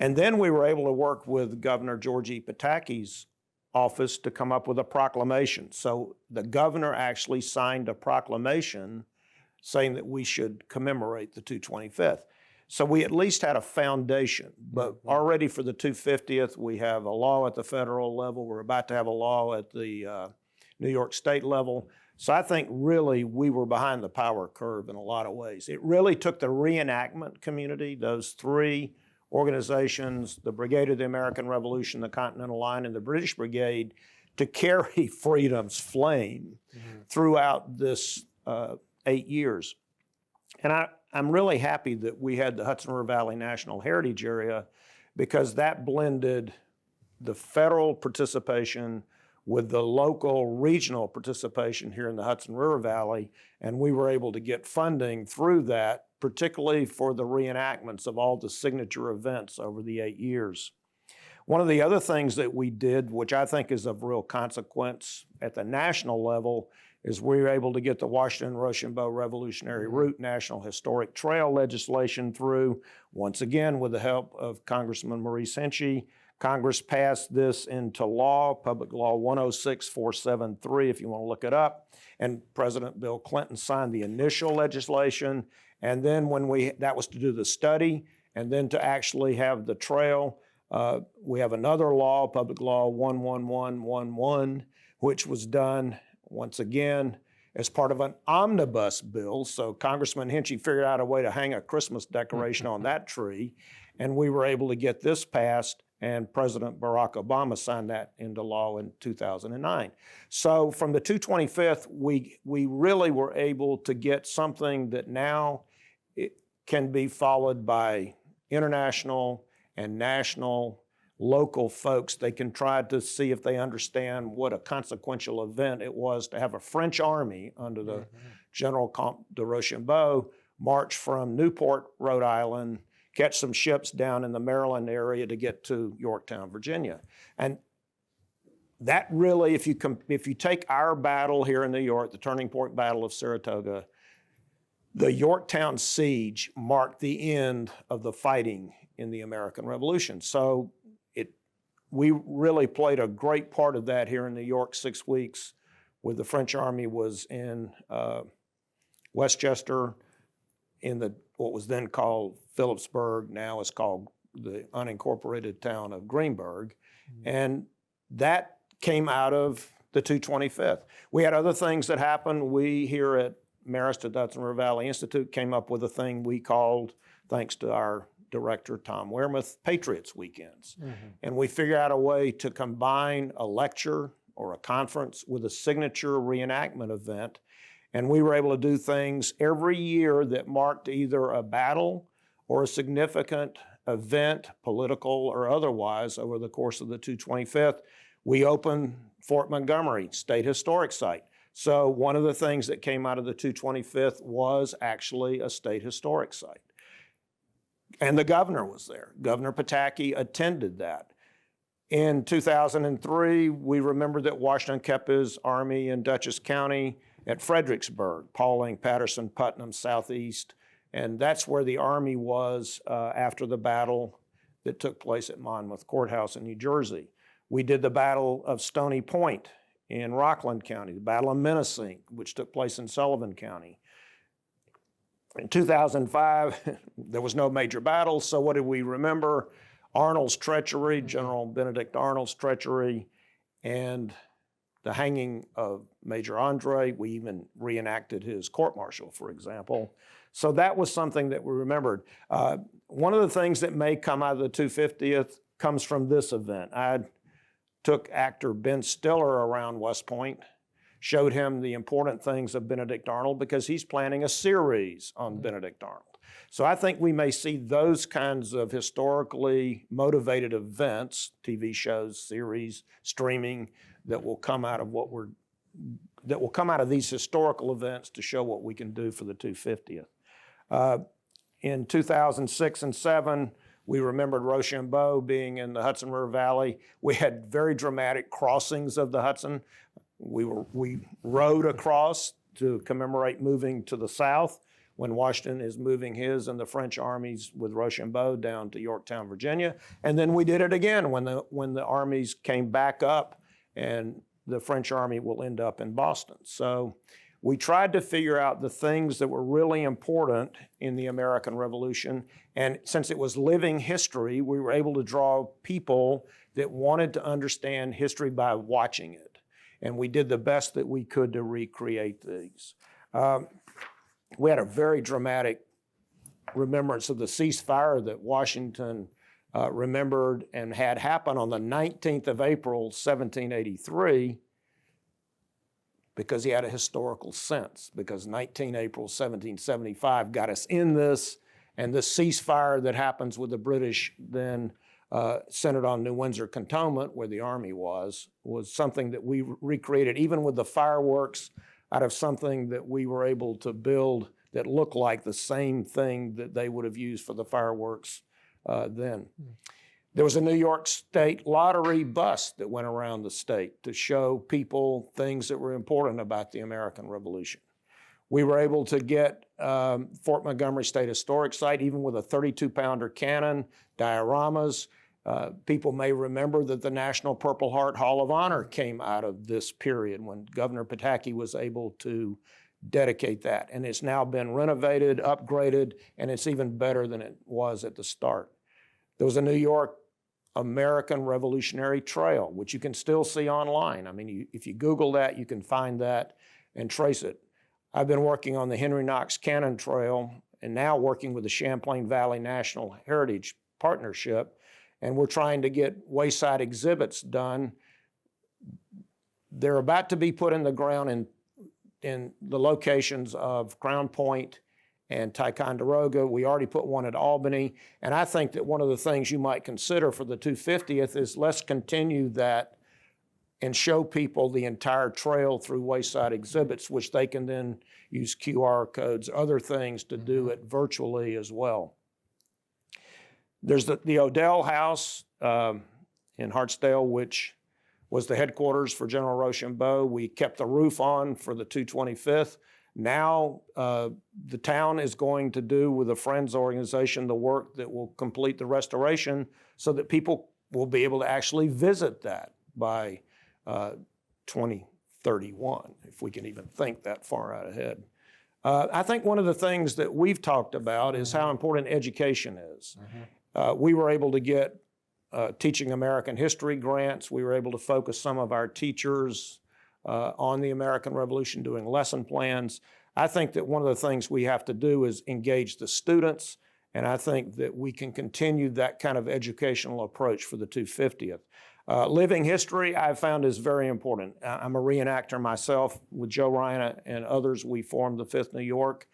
And then we were able to work with Governor George E. Pataki's office to come up with a proclamation. So the governor actually signed a proclamation saying that we should commemorate the 225th. So we at least had a foundation, but already for the 250th, we have a law at the federal level. We're about to have a law at the New York State level. So I think really we were behind the power curve in a lot of ways. It really took the reenactment community, those three organizations, the Brigade of the American Revolution, the Continental Line, and the British Brigade, to carry freedom's flame throughout this 8 years. And I'm really happy that we had the Hudson River Valley National Heritage Area, because that blended the federal participation with the local regional participation here in the Hudson River Valley, and we were able to get funding through that, particularly for the reenactments of all the signature events over the 8 years. One of the other things that we did, which I think is of real consequence at the national level, is we were able to get the Washington-Rochambeau Revolutionary Route National Historic Trail legislation through, once again with the help of Congressman Maurice Hinchey. Congress passed this into law, Public Law 106-473, if you want to look it up. And President Bill Clinton signed the initial legislation. And then that was to do the study, and then to actually have the trail, we have another law, Public Law 11111, which was done once again as part of an omnibus bill. So Congressman Hinchey figured out a way to hang a Christmas decoration on that tree, and we were able to get this passed, and President Barack Obama signed that into law in 2009. So from the 225th, we really were able to get something that now it can be followed by international and national, local folks. They can try to see if they understand what a consequential event it was to have a French army under the General Comte de Rochambeau march from Newport, Rhode Island, catch some ships down in the Maryland area to get to Yorktown, Virginia. And that really, if you take our battle here in New York, the Turning Point Battle of Saratoga, the Yorktown siege marked the end of the fighting in the American Revolution. So we really played a great part of that here in New York, 6 weeks, where the French army was in Westchester, in what was then called Phillipsburg, now is called the unincorporated town of Greenburgh. And that came out of the 225th. We had other things that happened. We here at Marist at Hudson River Valley Institute came up with a thing we called, thanks to our director, Tom Wearmouth, Patriots Weekends. And we figured out a way to combine a lecture or a conference with a signature reenactment event. And we were able to do things every year that marked either a battle or a significant event, political or otherwise, over the course of the 225th. We opened Fort Montgomery State Historic Site. So one of the things that came out of the 225th was actually a state historic site. And the governor was there. Governor Pataki attended that. In 2003, we remember that Washington kept his army in Dutchess County at Fredericksburg, Paulding, Patterson, Putnam, Southeast. And that's where the army was after the battle that took place at Monmouth Courthouse in New Jersey. We did the Battle of Stony Point in Rockland County, the Battle of Minisink, which took place in Sullivan County. In 2005, there was no major battles, so what did we remember? Arnold's treachery, General Benedict Arnold's treachery, and the hanging of Major Andre. We even reenacted his court-martial, for example. So that was something that we remembered. One of the things that may come out of the 250th comes from this event. I took actor Ben Stiller around West Point, showed him the important things of Benedict Arnold because he's planning a series on Benedict Arnold. So I think we may see those kinds of historically motivated events, TV shows, series, streaming, that will come out of these historical events to show what we can do for the 250th. In 2006 and 7, we remembered Rochambeau being in the Hudson River Valley. We had very dramatic crossings of the Hudson. We rode across to commemorate moving to the south when Washington is moving his and the French armies with Rochambeau down to Yorktown, Virginia. And then we did it again when the armies came back up, and the French army will end up in Boston. So we tried to figure out the things that were really important in the American Revolution. And since it was living history, we were able to draw people that wanted to understand history by watching it. And we did the best that we could to recreate these. We had a very dramatic remembrance of the ceasefire that Washington remembered and had happen on the 19th of April, 1783, because he had a historical sense, because 19 April 1775 got us in this, and the ceasefire that happens with the British then centered on New Windsor Cantonment, where the army was something that we recreated, even with the fireworks, out of something that we were able to build that looked like the same thing that they would have used for the fireworks then. There was a New York State lottery bus that went around the state to show people things that were important about the American Revolution. We were able to get Fort Montgomery State Historic Site, even with a 32-pounder cannon, dioramas. People may remember that the National Purple Heart Hall of Honor came out of this period when Governor Pataki was able to dedicate that. And it's now been renovated, upgraded, and it's even better than it was at the start. There was a New York American Revolutionary Trail, which you can still see online. I mean, if you Google that, you can find that and trace it. I've been working on the Henry Knox Cannon Trail and now working with the Champlain Valley National Heritage Partnership, and we're trying to get wayside exhibits done. They're about to be put in the ground in the locations of Crown Point and Ticonderoga. We already put one at Albany, and I think that one of the things you might consider for the 250th is let's continue that and show people the entire trail through wayside exhibits, which they can then use QR codes, other things to do it virtually as well. There's the Odell House in Hartsdale, which was the headquarters for General Rochambeau. We kept the roof on for the 225th. Now the town is going to do with the Friends organization the work that will complete the restoration so that people will be able to actually visit that by 2031, if we can even think that far out ahead. I think one of the things that we've talked about is how important education is. We were able to get Teaching American History grants. We were able to focus some of our teachers on the American Revolution, doing lesson plans. I think that one of the things we have to do is engage the students, and I think that we can continue that kind of educational approach for the 250th. Living history, I've found, is very important. I'm a reenactor myself. With Joe Ryan and others, we formed the 5th New York,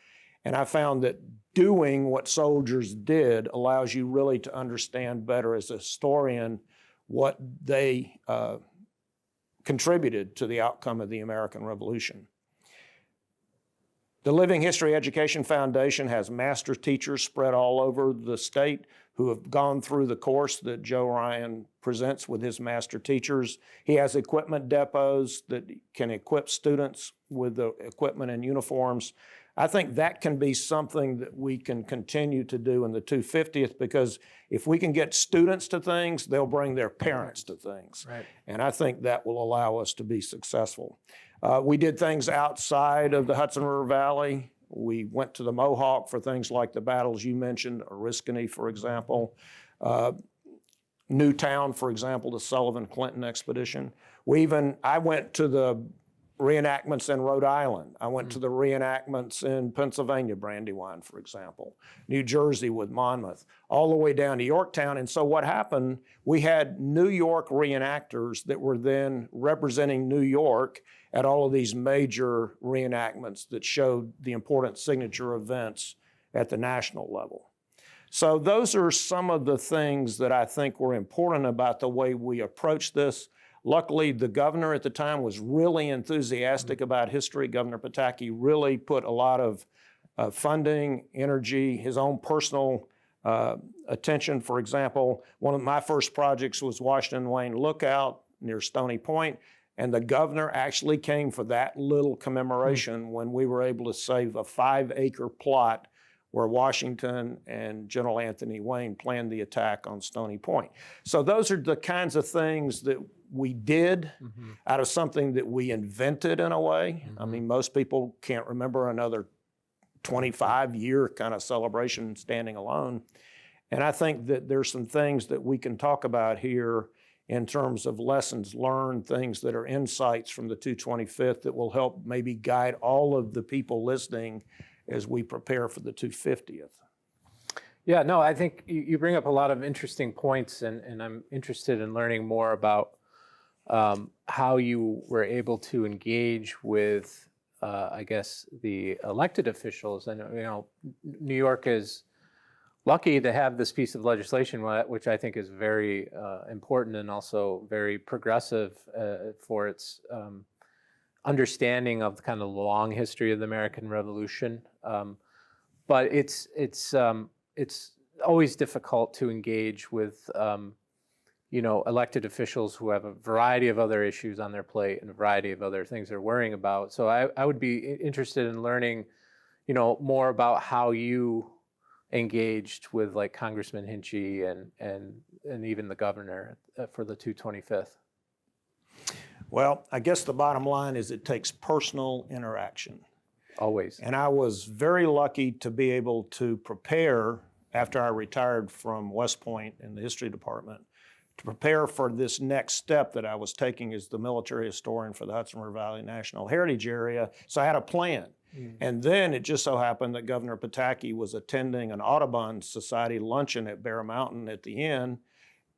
and I found that doing what soldiers did allows you really to understand better as a historian what they contributed to the outcome of the American Revolution. The Living History Education Foundation has master teachers spread all over the state who have gone through the course that Joe Ryan presents with his master teachers. He has equipment depots that can equip students with the equipment and uniforms. I think that can be something that we can continue to do in the 250th, because if we can get students to things, they'll bring their parents to things. Right. And I think that will allow us to be successful. We did things outside of the Hudson River Valley. We went to the Mohawk for things like the battles you mentioned, Oriskany, for example. Newtown, for example, the Sullivan-Clinton expedition. I went to the reenactments in Rhode Island. I went to the reenactments in Pennsylvania, Brandywine, for example, New Jersey with Monmouth, all the way down to Yorktown. And so what happened, we had New York reenactors that were then representing New York at all of these major reenactments that showed the important signature events at the national level. So those are some of the things that I think were important about the way we approach this. Luckily, the governor at the time was really enthusiastic about history. Governor Pataki really put a lot of funding, energy, his own personal attention. For example, one of my first projects was Washington Wayne Lookout near Stony Point, and the governor actually came for that little commemoration when we were able to save a 5-acre plot where Washington and General Anthony Wayne planned the attack on Stony Point. So those are the kinds of things that we did out of something that we invented in a way. I mean, most people can't remember another 25-year kind of celebration standing alone. And I think that there's some things that we can talk about here in terms of lessons learned, things that are insights from the 225th that will help maybe guide all of the people listening as we prepare for the 250th. Yeah, no, I think you bring up a lot of interesting points, and I'm interested in learning more about how you were able to engage with, I guess, the elected officials. And New York is lucky to have this piece of legislation, which I think is very important and also very progressive for its understanding of the kind of long history of the American Revolution. But it's always difficult to engage with elected officials who have a variety of other issues on their plate and a variety of other things they're worrying about. So I would be interested in learning, more about how you engaged with like Congressman Hinchey and even the governor for the 225th. Well, I guess the bottom line is it takes personal interaction. Always. And I was very lucky to be able to prepare after I retired from West Point in the history department, to prepare for this next step that I was taking as the military historian for the Hudson River Valley National Heritage Area. So I had a plan. And then it just so happened that Governor Pataki was attending an Audubon Society luncheon at Bear Mountain at the inn.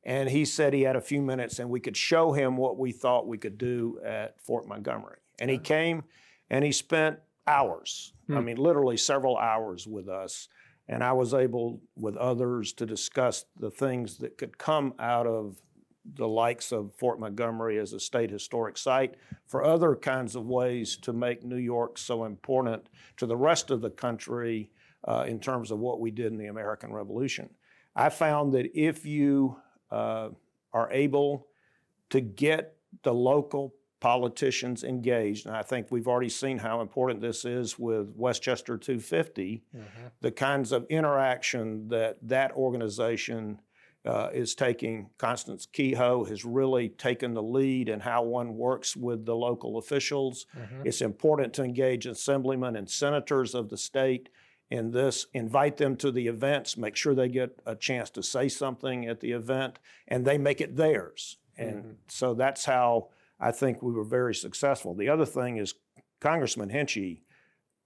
And he said he had a few minutes and we could show him what we thought we could do at Fort Montgomery. And he came and he spent hours, I mean, literally several hours with us. And I was able with others to discuss the things that could come out of the likes of Fort Montgomery as a state historic site for other kinds of ways to make New York so important to the rest of the country in terms of what we did in the American Revolution. I found that if you are able to get the local politicians engaged, and I think we've already seen how important this is with Westchester 250, the kinds of interaction that organization is taking. Constance Kehoe has really taken the lead in how one works with the local officials. It's important to engage assemblymen and senators of the state in this, invite them to the events, make sure they get a chance to say something at the event, and they make it theirs. And so that's how I think we were very successful. The other thing is Congressman Hinchey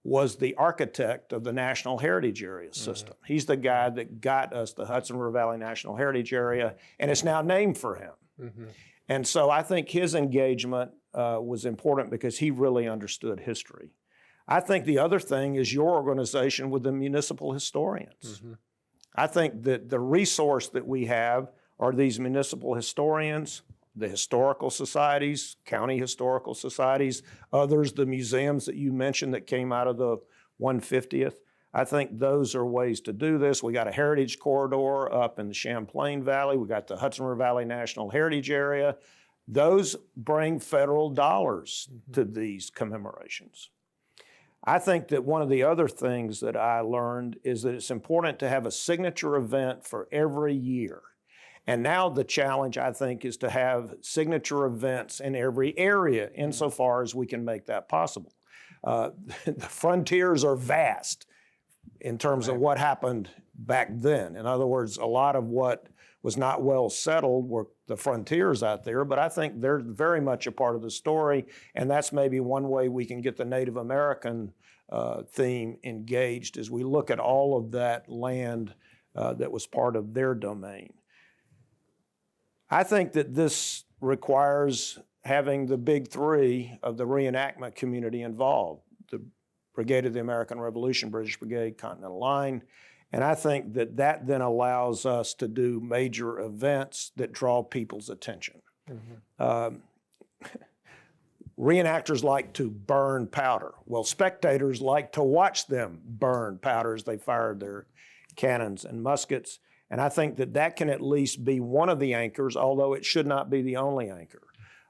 was the architect of the National Heritage Area system. He's the guy that got us the Hudson River Valley National Heritage Area, and it's now named for him. And so I think his engagement was important because he really understood history. I think the other thing is your organization with the municipal historians. I think that the resource that we have are these municipal historians, the historical societies, county historical societies, others, the museums that you mentioned that came out of the 150th. I think those are ways to do this. We got a heritage corridor up in the Champlain Valley. We got the Hudson River Valley National Heritage Area. Those bring federal dollars to these commemorations. I think that one of the other things that I learned is that it's important to have a signature event for every year. And now the challenge, I think, is to have signature events in every area insofar as we can make that possible. The frontiers are vast. in terms of what happened back then. In other words, a lot of what was not well settled were the frontiers out there, but I think they're very much a part of the story, and that's maybe one way we can get the Native American theme engaged as we look at all of that land that was part of their domain. I think that this requires having the big three of the reenactment community involved, the Brigade of the American Revolution, British Brigade, Continental Line, and I think that that then allows us to do major events that draw people's attention. Reenactors like to burn powder. Well, spectators like to watch them burn powder as they fired their cannons and muskets. And I think that that can at least be one of the anchors, although it should not be the only anchor.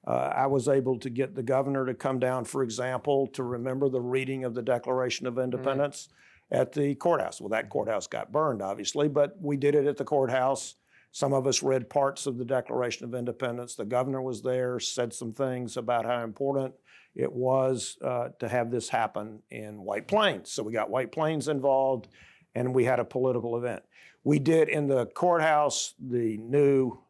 I was able to get the governor to come down, for example, to remember the reading of the Declaration of Independence at the courthouse. Well, that courthouse got burned, obviously, but we did it at the courthouse. Some of us read parts of the Declaration of Independence. The governor was there, said some things about how important it was to have this happen in White Plains. So we got White Plains involved, and we had a political event. We did in the courthouse, the new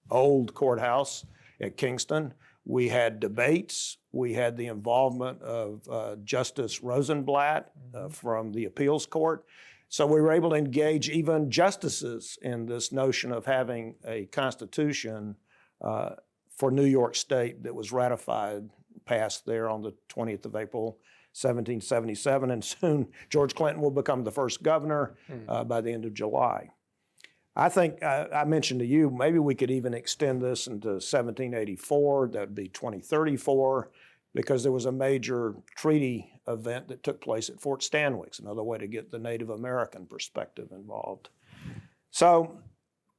old courthouse at Kingston. We had debates. We had the involvement of Justice Rosenblatt from the appeals court. So we were able to engage even justices in this notion of having a constitution for New York State that was ratified, passed there on the 20th of April, 1777. And soon George Clinton will become the first governor by the end of July. I think I mentioned to you, maybe we could even extend this into 1784, that would be 2034, because there was a major treaty event that took place at Fort Stanwix, another way to get the Native American perspective involved. So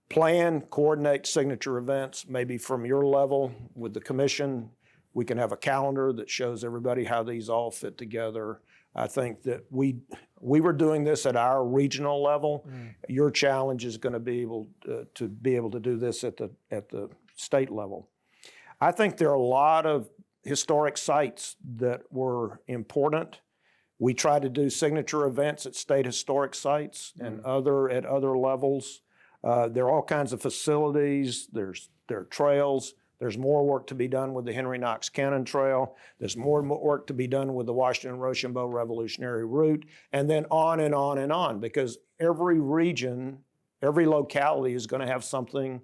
plan, coordinate signature events, maybe from your level with the commission. We can have a calendar that shows everybody how these all fit together. I think that we were doing this at our regional level. Your challenge is going to be able to do this at the state level. I think there are a lot of historic sites that were important. We try to do signature events at state historic sites and at other levels. There are all kinds of facilities. There are trails. There's more work to be done with the Henry Knox Cannon Trail. There's more work to be done with the Washington-Rochambeau Revolutionary Route, and then on and on and on, because every region, every locality is going to have something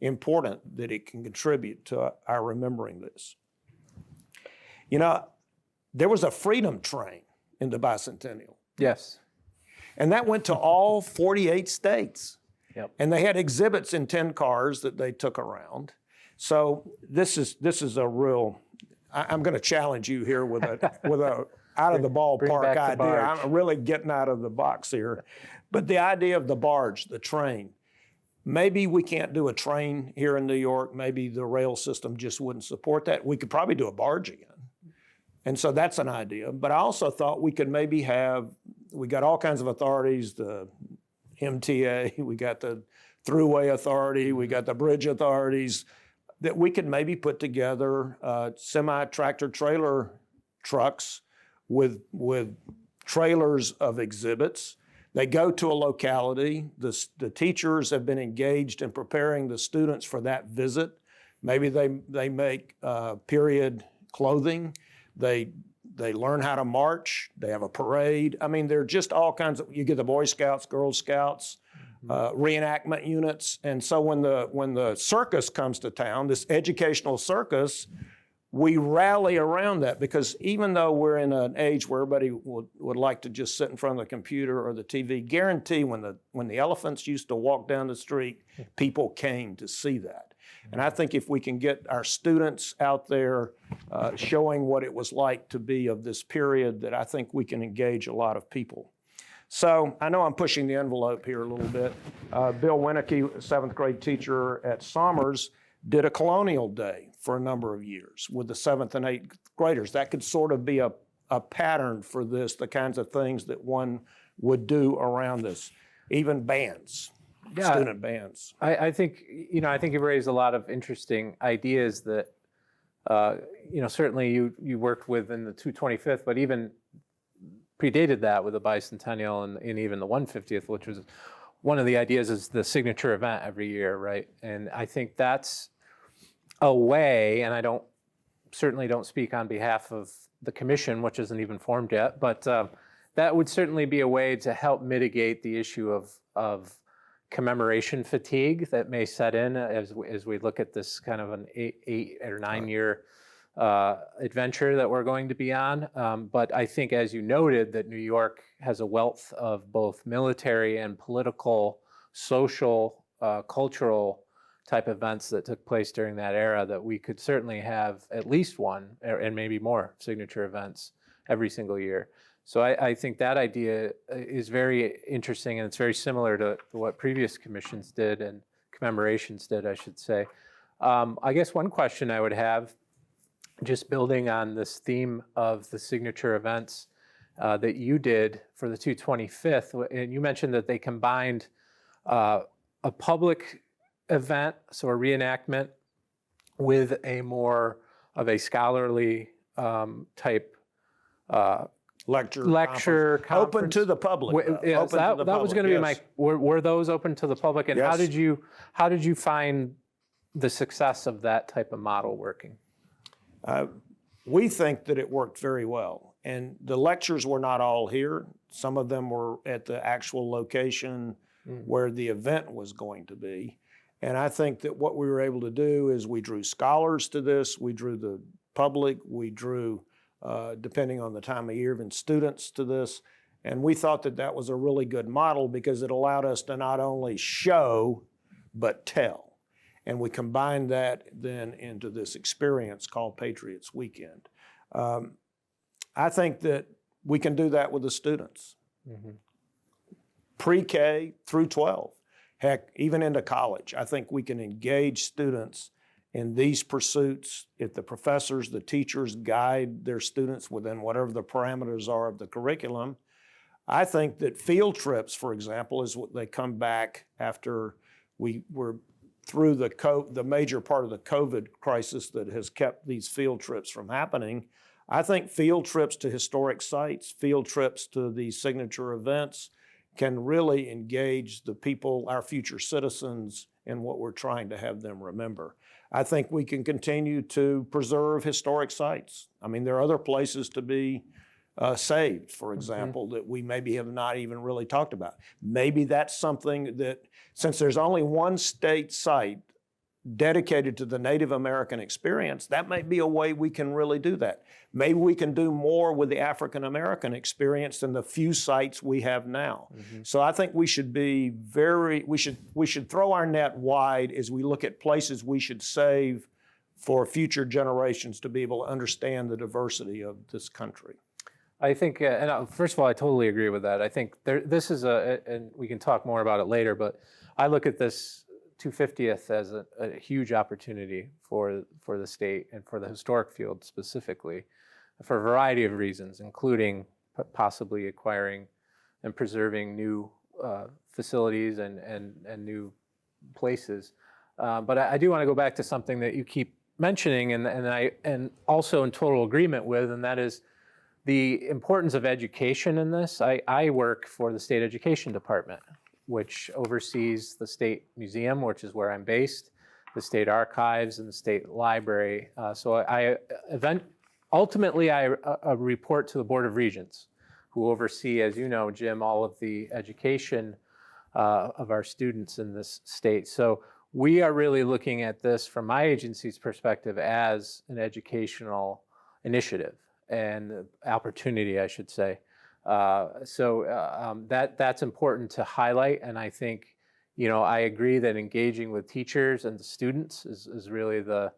important that it can contribute to our remembering this. You know, there was a freedom train in the Bicentennial. Yes. And that went to all 48 states. Yep. And they had exhibits in 10 cars that they took around. So this is a real, I'm going to challenge you here with a out of the ballpark idea. I'm really getting out of the box here. But the idea of the barge, the train, maybe we can't do a train here in New York. Maybe the rail system just wouldn't support that. We could probably do a barge again. And so that's an idea. But I also thought we could maybe we got all kinds of authorities, the MTA, we got the Thruway Authority, we got the bridge authorities, that we could maybe put together semi-tractor trailer trucks with trailers of exhibits. They go to a locality. The teachers have been engaged in preparing the students for that visit. Maybe they make period clothing. They learn how to march. They have a parade. I mean, there are just all kinds of, you get the Boy Scouts, Girl Scouts, reenactment units. And so when the circus comes to town, this educational circus, we rally around that, because even though we're in an age where everybody would like to just sit in front of the computer or the TV, guarantee when the elephants used to walk down the street, people came to see that. And I think if we can get our students out there showing what it was like to be of this period, that I think we can engage a lot of people. So I know I'm pushing the envelope here a little bit. Bill Winnicky, a 7th grade teacher at Somers, did a colonial day for a number of years with the 7th and 8th graders. That could sort of be a pattern for this, the kinds of things that one would do around this. Even bands, student bands. I think you raised a lot of interesting ideas that, certainly you worked with in the 225th, but even predated that with the Bicentennial and even the 150th, which was one of the ideas is the signature event every year, right? And I think that's a way, and I certainly don't speak on behalf of the commission, which isn't even formed yet, but that would certainly be a way to help mitigate the issue of commemoration fatigue that may set in as we look at this kind of an 8 or 9 year adventure that we're going to be on. But I think, as you noted, that New York has a wealth of both military and political, social, cultural type events that took place during that era that we could certainly have at least one and maybe more signature events every single year. So I think that idea is very interesting, and it's very similar to what previous commissions did and commemorations did, I should say. I guess one question I would have, just building on this theme of the signature events that you did for the 225th, and you mentioned that they combined a public event, so a reenactment, with a more of a scholarly type lecture conference. open to the public. That was going to be my. Were those open to the public, and Yes. how did you find the success of that type of model working? We think that it worked very well, and the lectures were not all here. Some of them were at the actual location where the event was going to be. And I think that what we were able to do is we drew scholars to this, we drew the public, we drew, depending on the time of year, even students to this. And we thought that that was a really good model because it allowed us to not only show, but tell. And we combined that then into this experience called Patriots Weekend. I think that we can do that with the students. Pre-K through 12. Heck, even into college. I think we can engage students in these pursuits if the professors, the teachers guide their students within whatever the parameters are of the curriculum. I think that field trips, for example, is what they come back after we were through the major part of the COVID crisis that has kept these field trips from happening. I think field trips to historic sites, field trips to these signature events can really engage the people, our future citizens, in what we're trying to have them remember. I think we can continue to preserve historic sites. I mean, there are other places to be saved, for example, that we maybe have not even really talked about. Maybe that's something that, since there's only one state site dedicated to the Native American experience, that may be a way we can really do that. Maybe we can do more with the African American experience than the few sites we have now. So I think we should be we should throw our net wide as we look at places we should save for future generations to be able to understand the diversity of this country. I think, and first of all, I totally agree with that. I think this is and we can talk more about it later, but I look at this 250th as a huge opportunity for the state and for the historic field specifically, for a variety of reasons, including possibly acquiring and preserving new facilities and new places. But I do want to go back to something that you keep mentioning, and also in total agreement with, and that is the importance of education in this. I work for the state education department, which oversees the State Museum, which is where I'm based, the state archives, and the state library. So ultimately I report to the Board of Regents, who oversee, as you know, Jim, all of the education of our students in this state. So we are really looking at this from my agency's perspective as an educational initiative and opportunity, I should say. That's important to highlight, and I think, I agree that engaging with teachers and the students is really the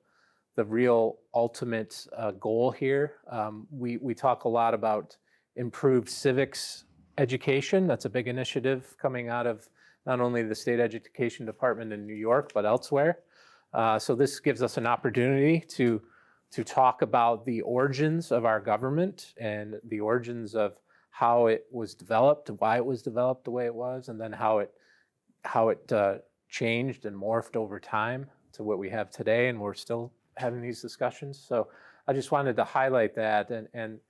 real ultimate goal here. We talk a lot about improved civics education. That's a big initiative coming out of not only the state education department in New York, but elsewhere. So this gives us an opportunity to talk about the origins of our government and the origins of how it was developed, why it was developed the way it was, and then how it changed and morphed over time to what we have today, and we're still having these discussions. So I just wanted to highlight that and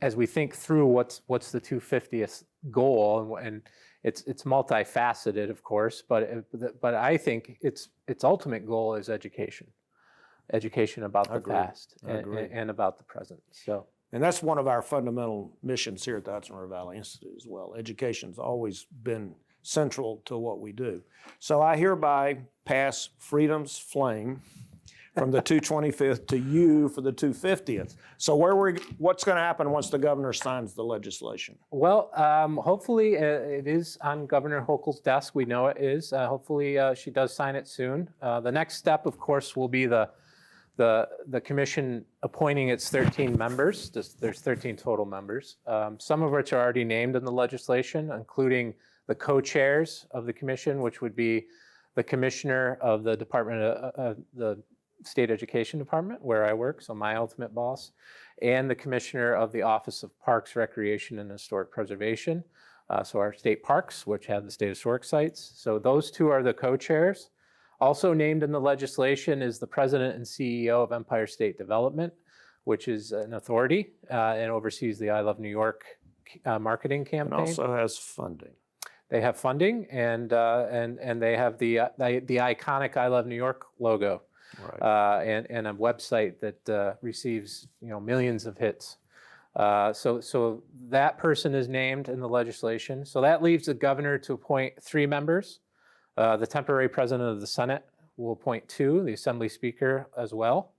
as we think through what's the 250th goal, and it's multifaceted, of course, but I think its ultimate goal is education about the past and about the present. So. And that's one of our fundamental missions here at the Hudson River Valley Institute as well. Education's always been central to what we do. So I hereby pass Freedom's Flame from the 225th to you for the 250th. So what's going to happen once the governor signs the legislation? Well, hopefully it is on Governor Hochul's desk. We know it is. Hopefully she does sign it soon. The next step, of course, will be the commission appointing its 13 members. There's 13 total members, some of which are already named in the legislation, including the co-chairs of the commission, which would be the commissioner of the Department of the State Education Department, where I work, so my ultimate boss, and the commissioner of the Office of Parks, Recreation, and Historic Preservation, so our state parks, which have the state historic sites. So those two are the co-chairs. Also named in the legislation is the president and CEO of Empire State Development, which is an authority and oversees the I Love New York marketing campaign. And also has funding. They have funding, and they have the iconic I Love New York logo, right. And a website that receives millions of hits. So that person is named in the legislation. So that leaves the governor to appoint 3 members. The temporary president of the Senate will appoint 2, the Assembly Speaker as well.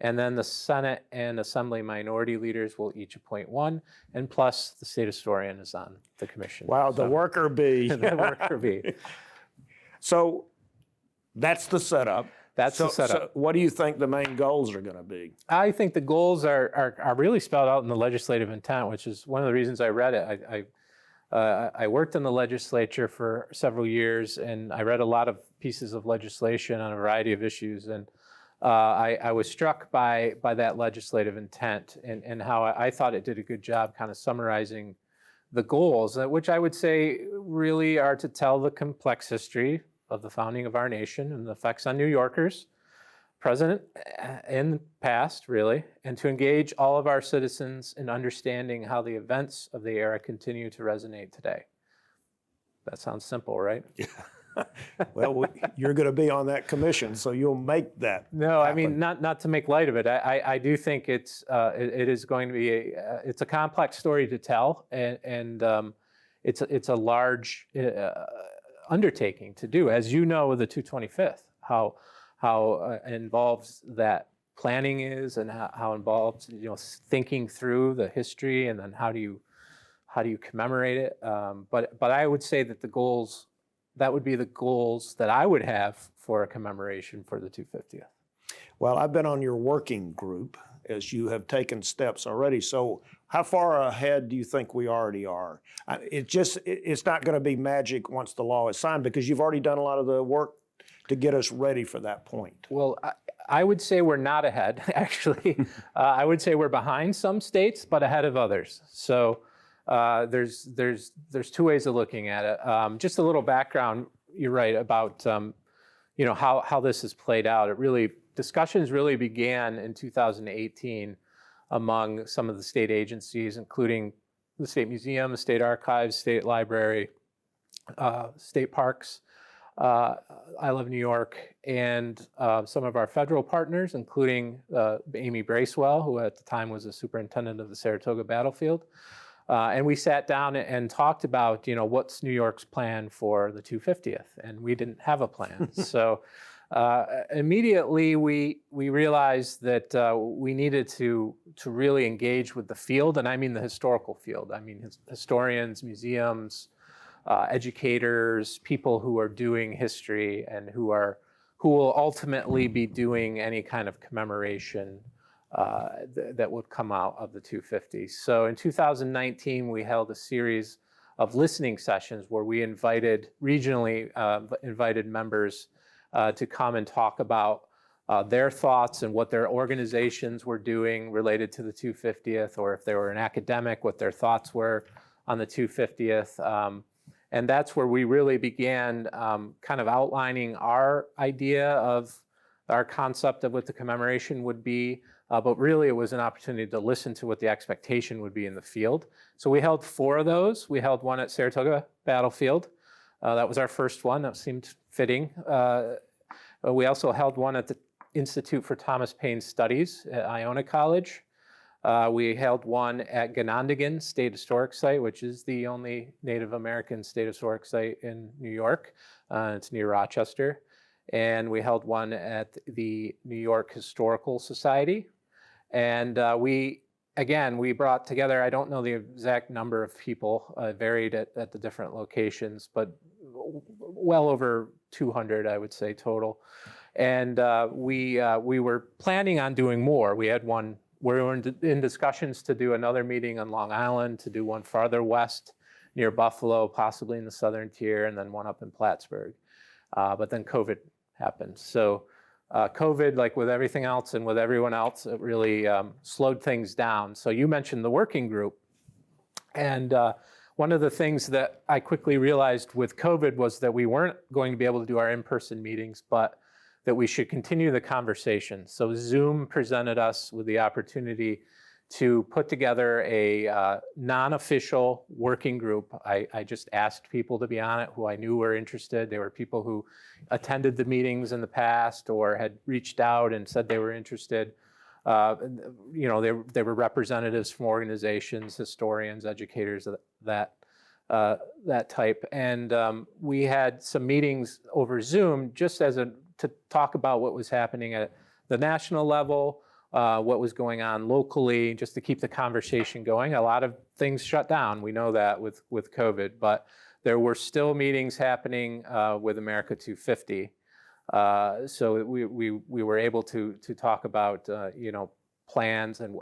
And then the Senate and Assembly minority leaders will each appoint 1, and plus the state historian is on the commission. Wow, the worker bee. The worker bee. So that's the setup. That's the setup. So what do you think the main goals are going to be? I think the goals are really spelled out in the legislative intent, which is one of the reasons I read it. I worked in the legislature for several years, and I read a lot of pieces of legislation on a variety of issues, and I was struck by that legislative intent and how I thought it did a good job kind of summarizing the goals, which I would say really are to tell the complex history of the founding of our nation and the effects on New Yorkers, present and past, really, and to engage all of our citizens in understanding how the events of the era continue to resonate today. That sounds simple, right? Yeah. Well, you're going to be on that commission, so you'll make that No, happen. I mean, not to make light of it. I do think it is going to be it's a complex story to tell, and it's a large undertaking to do, as you know, with the 225th, how involved that planning is, and how involved thinking through the history, and then how do you commemorate it. But I would say that that would be the goals that I would have for a commemoration for the 250th. Well, I've been on your working group as you have taken steps already. So how far ahead do you think we already are? It's not going to be magic once the law is signed, because you've already done a lot of the work to get us ready for that point. Well, I would say we're not ahead, actually. I would say we're behind some states, but ahead of others. So there's 2 ways of looking at it. Just a little background, you're right, about how this has played out. Discussions really began in 2018 among some of the state agencies, including the State Museum, the State Archives, State Library, state parks, I Love New York, and some of our federal partners, including Amy Bracewell, who at the time was the superintendent of the Saratoga Battlefield. And we sat down and talked about, what's New York's plan for the 250th, and we didn't have a plan. So immediately we realized that we needed to really engage with the field, and I mean the historical field. I mean historians, museums, educators, people who are doing history and who will ultimately be doing any kind of commemoration that would come out of the 250. So in 2019, we held a series of listening sessions where we regionally invited members to come and talk about their thoughts and what their organizations were doing related to the 250th, or if they were an academic, what their thoughts were on the 250th. And that's where we really began kind of outlining our idea of our concept of what the commemoration would be, but really it was an opportunity to listen to what the expectation would be in the field. So we held 4 of those. We held one at Saratoga Battlefield. That was our first one. That seemed fitting. We also held one at the Institute for Thomas Paine Studies at Iona College. We held one at Ganondagan State Historic Site, which is the only Native American state historic site in New York. It's near Rochester. And we held one at the New York Historical Society. And we brought together, I don't know the exact number of people, varied at the different locations, but well over 200, I would say, total. And we were planning on doing more. We were in discussions to do another meeting on Long Island, to do one farther west near Buffalo, possibly in the southern tier, and then one up in Plattsburgh. But then COVID happened. So COVID, like with everything else and with everyone else, it really slowed things down. So you mentioned the working group. And one of the things that I quickly realized with COVID was that we weren't going to be able to do our in-person meetings, but that we should continue the conversation. So Zoom presented us with the opportunity to put together a non-official working group. I just asked people to be on it who I knew were interested. They were people who attended the meetings in the past or had reached out and said they were interested. They were representatives from organizations, historians, educators, that type. And we had some meetings over Zoom just to talk about what was happening at the national level, what was going on locally, just to keep the conversation going. A lot of things shut down. We know that with COVID, but there were still meetings happening with America 250. So we were able to talk about plans and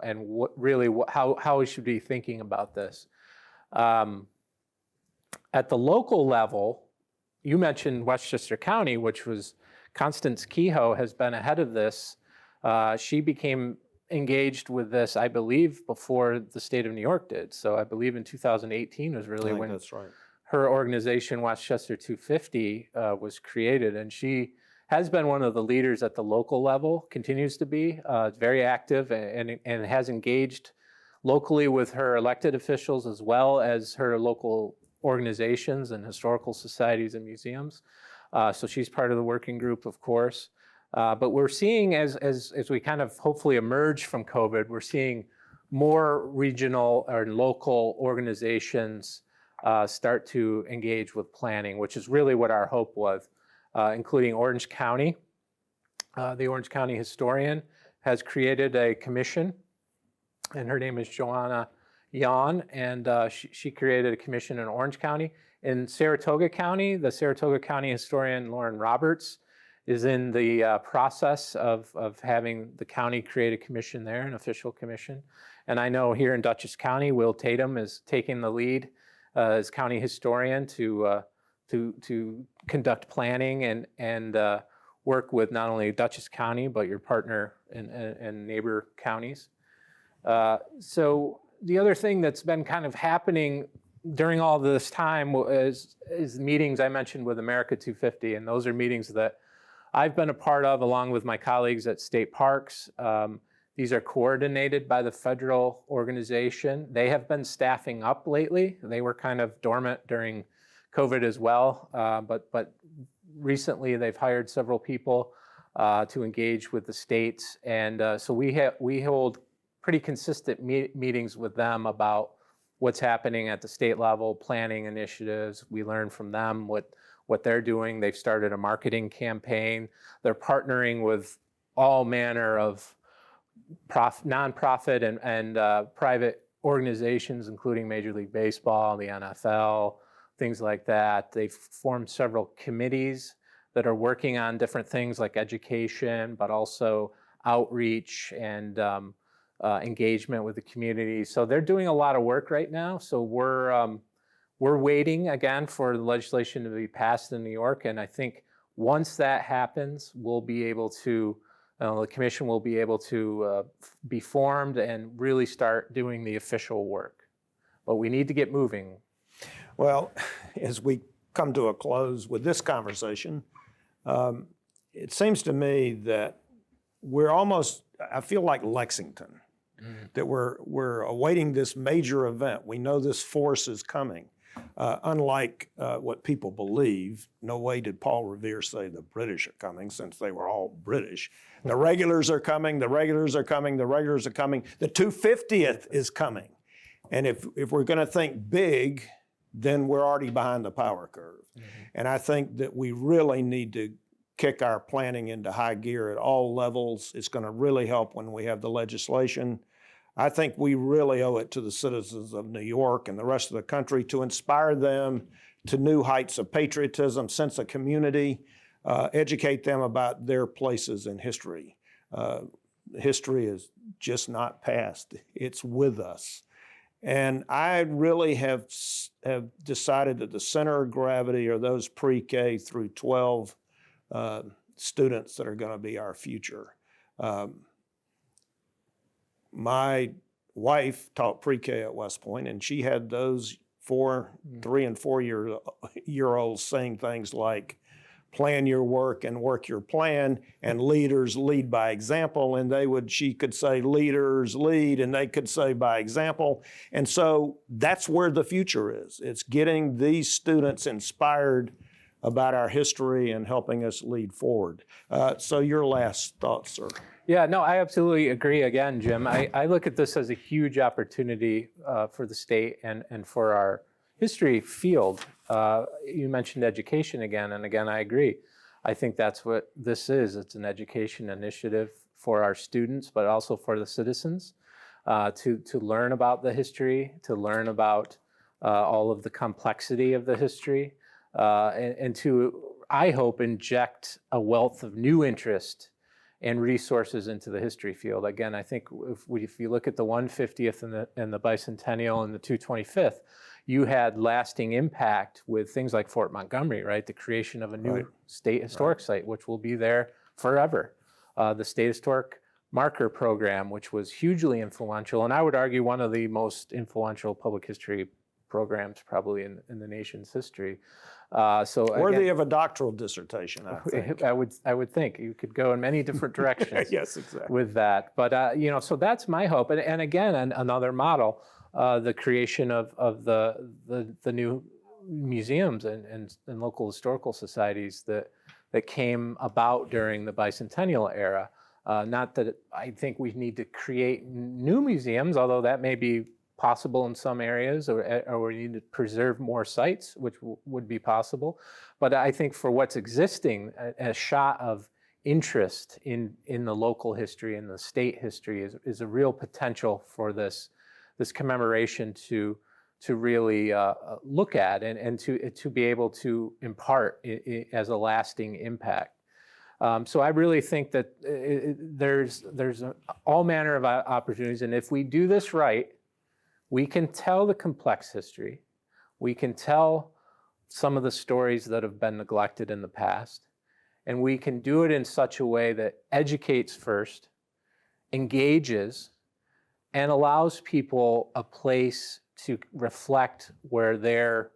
how we should be thinking about this. At the local level, you mentioned Westchester County, which was Constance Kehoe has been ahead of this. She became engaged with this, I believe, before the state of New York did. So I believe in 2018 was really when that's right. Her organization, Westchester 250, was created. And she has been one of the leaders at the local level, continues to be very active and has engaged locally with her elected officials as well as her local organizations and historical societies and museums. So she's part of the working group, of course. But we're seeing as we kind of hopefully emerge from COVID, we're seeing more regional or local organizations start to engage with planning, which is really what our hope was, including Orange County. The Orange County historian has created a commission, and her name is Joanna Yan, and she created a commission in Orange County. In Saratoga County, the Saratoga County historian Lauren Roberts is in the process of having the county create a commission there, an official commission. And I know here in Dutchess County, Will Tatum is taking the lead as county historian to conduct planning and work with not only Dutchess County, but your partner and neighbor counties. So the other thing that's been kind of happening during all this time is meetings I mentioned with America 250, and those are meetings that I've been a part of along with my colleagues at state parks. These are coordinated by the federal organization. They have been staffing up lately. They were kind of dormant during COVID as well, but recently they've hired several people to engage with the states. And so we hold pretty consistent meetings with them about what's happening at the state level, planning initiatives. We learn from them what they're doing. They've started a marketing campaign. They're partnering with all manner of nonprofit and private organizations, including Major League Baseball, the NFL, things like that. They've formed several committees that are working on different things like education, but also outreach and engagement with the community. So they're doing a lot of work right now. So we're waiting again for the legislation to be passed in New York. And I think once that happens, we'll be able to, the commission will be able to be formed and really start doing the official work. But we need to get moving. Well, as we come to a close with this conversation, it seems to me that we're almost, I feel like Lexington, that we're awaiting this major event. We know this force is coming. Unlike what people believe, no way did Paul Revere say the British are coming, since they were all British. The regulars are coming, the regulars are coming, the regulars are coming. The 250th is coming. And if we're going to think big, then we're already behind the power curve. And I think that we really need to kick our planning into high gear at all levels. It's going to really help when we have the legislation. I think we really owe it to the citizens of New York and the rest of the country to inspire them to new heights of patriotism, sense of community, educate them about their places in history. History is just not past, it's with us. And I really have decided that the center of gravity are those pre-K through 12 students that are going to be our future. My wife taught pre-K at West Point, and she had those 3 and 4 year olds saying things like, plan your work and work your plan, and leaders lead by example. And she could say leaders lead, and they could say by example. And so that's where the future is. It's getting these students inspired about our history and helping us lead forward. So your last thoughts, sir. Yeah, no, I absolutely agree again, Jim. I look at this as a huge opportunity for the state and for our history field. You mentioned education again, and again, I agree. I think that's what this is. It's an education initiative for our students, but also for the citizens to learn about the history, to learn about all of the complexity of the history, and to, I hope, inject a wealth of new interest and resources into the history field. Again, I think if you look at the 150th and the Bicentennial and the 225th, you had lasting impact with things like Fort Montgomery, right? The creation of a new state historic site, which will be there forever. The State Historic Marker Program, which was hugely influential, and I would argue one of the most influential public history programs probably in the nation's history. So worthy again, of a doctoral dissertation, I think. I would think you could go in many different directions. Yes, exactly. With that, but so that's my hope. And again, another model, the creation of the new museums and local historical societies that came about during the bicentennial era. Not that I think we need to create new museums, although that may be possible in some areas, or we need to preserve more sites, which would be possible. But I think for what's existing, a shot of interest in the local history and the state history is a real potential for this commemoration to really look at and to be able to impart as a lasting impact. So I really think that there's all manner of opportunities, and if we do this right, we can tell the complex history. We can tell some of the stories that have been neglected in the past. And we can do it in such a way that educates first, engages, and allows people a place to reflect where their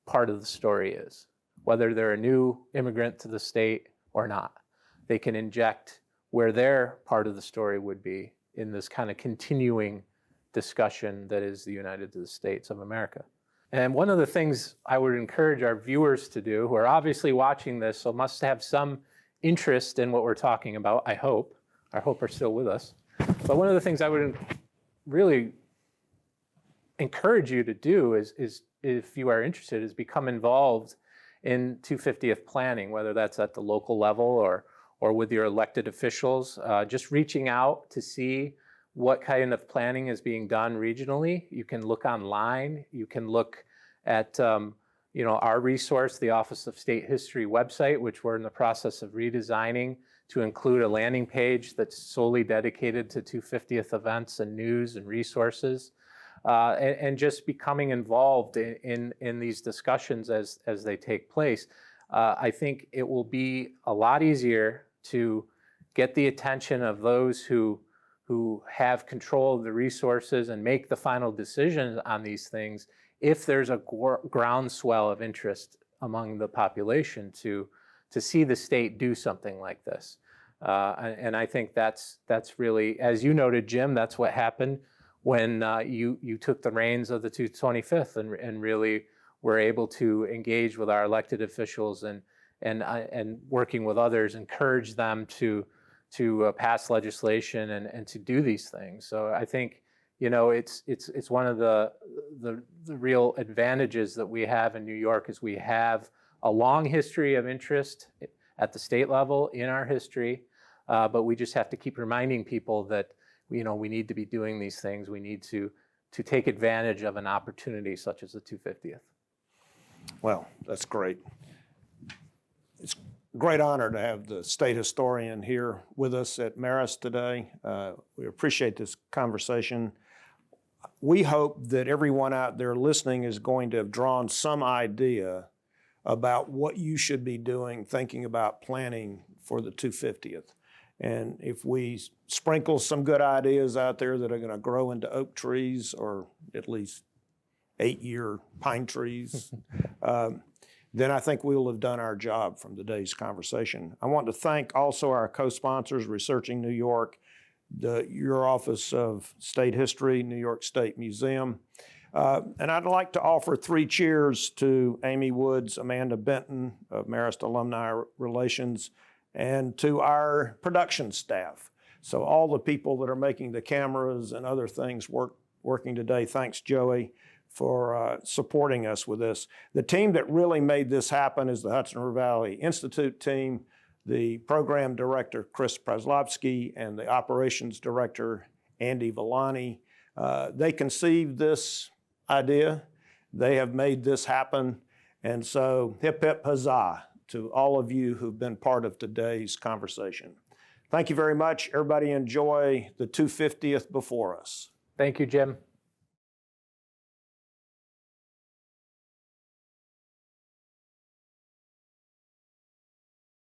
part of the story is, whether they're a new immigrant to the state or not. They can inject where their part of the story would be in this kind of continuing discussion that is the United States of America. And one of the things I would encourage our viewers to do, who are obviously watching this, so must have some interest in what we're talking about, I hope. I hope are still with us. But one of the things I would really encourage you to do is if you are interested, is become involved in 250th planning, whether that's at the local level or with your elected officials, just reaching out to see what kind of planning is being done regionally. You can look online. You can look at our resource, the Office of State History website, which we're in the process of redesigning to include a landing page that's solely dedicated to 250th events and news and resources, and just becoming involved in these discussions as they take place. I think it will be a lot easier to get the attention of those who have control of the resources and make the final decisions on these things if there's a groundswell of interest among the population to see the state do something like this. And I think that's really, as you noted, Jim, that's what happened when you took the reins of the 225th and really were able to engage with our elected officials and working with others, encourage them to pass legislation and to do these things. So I think, you know, it's one of the real advantages that we have in New York is we have a long history of interest at the state level in our history, but we just have to keep reminding people that, you know, we need to be doing these things. We need to take advantage of an opportunity such as the 250th. Well, that's great. It's a great honor to have the state historian here with us at Marist today. We appreciate this conversation. We hope that everyone out there listening is going to have drawn some idea about what you should be doing, thinking about planning for the 250th. And if we sprinkle some good ideas out there that are going to grow into oak trees or at least 8-year pine trees, then I think we will have done our job from today's conversation. I want to thank also our co-sponsors, Researching New York, your Office of State History, New York State Museum. And I'd like to offer 3 cheers to Amy Woods, Amanda Benton of Marist Alumni Relations, and to our production staff. So all the people that are making the cameras and other things working today, thanks Joey for supporting us with this. The team that really made this happen is the Hudson River Valley Institute team, the program director, Chris Praslovsky, and the operations director, Andy Villani. They conceived this idea. They have made this happen. And so hip hip huzzah to all of you who've been part of today's conversation. Thank you very much. Everybody enjoy the 250th before us. Thank you, Jim.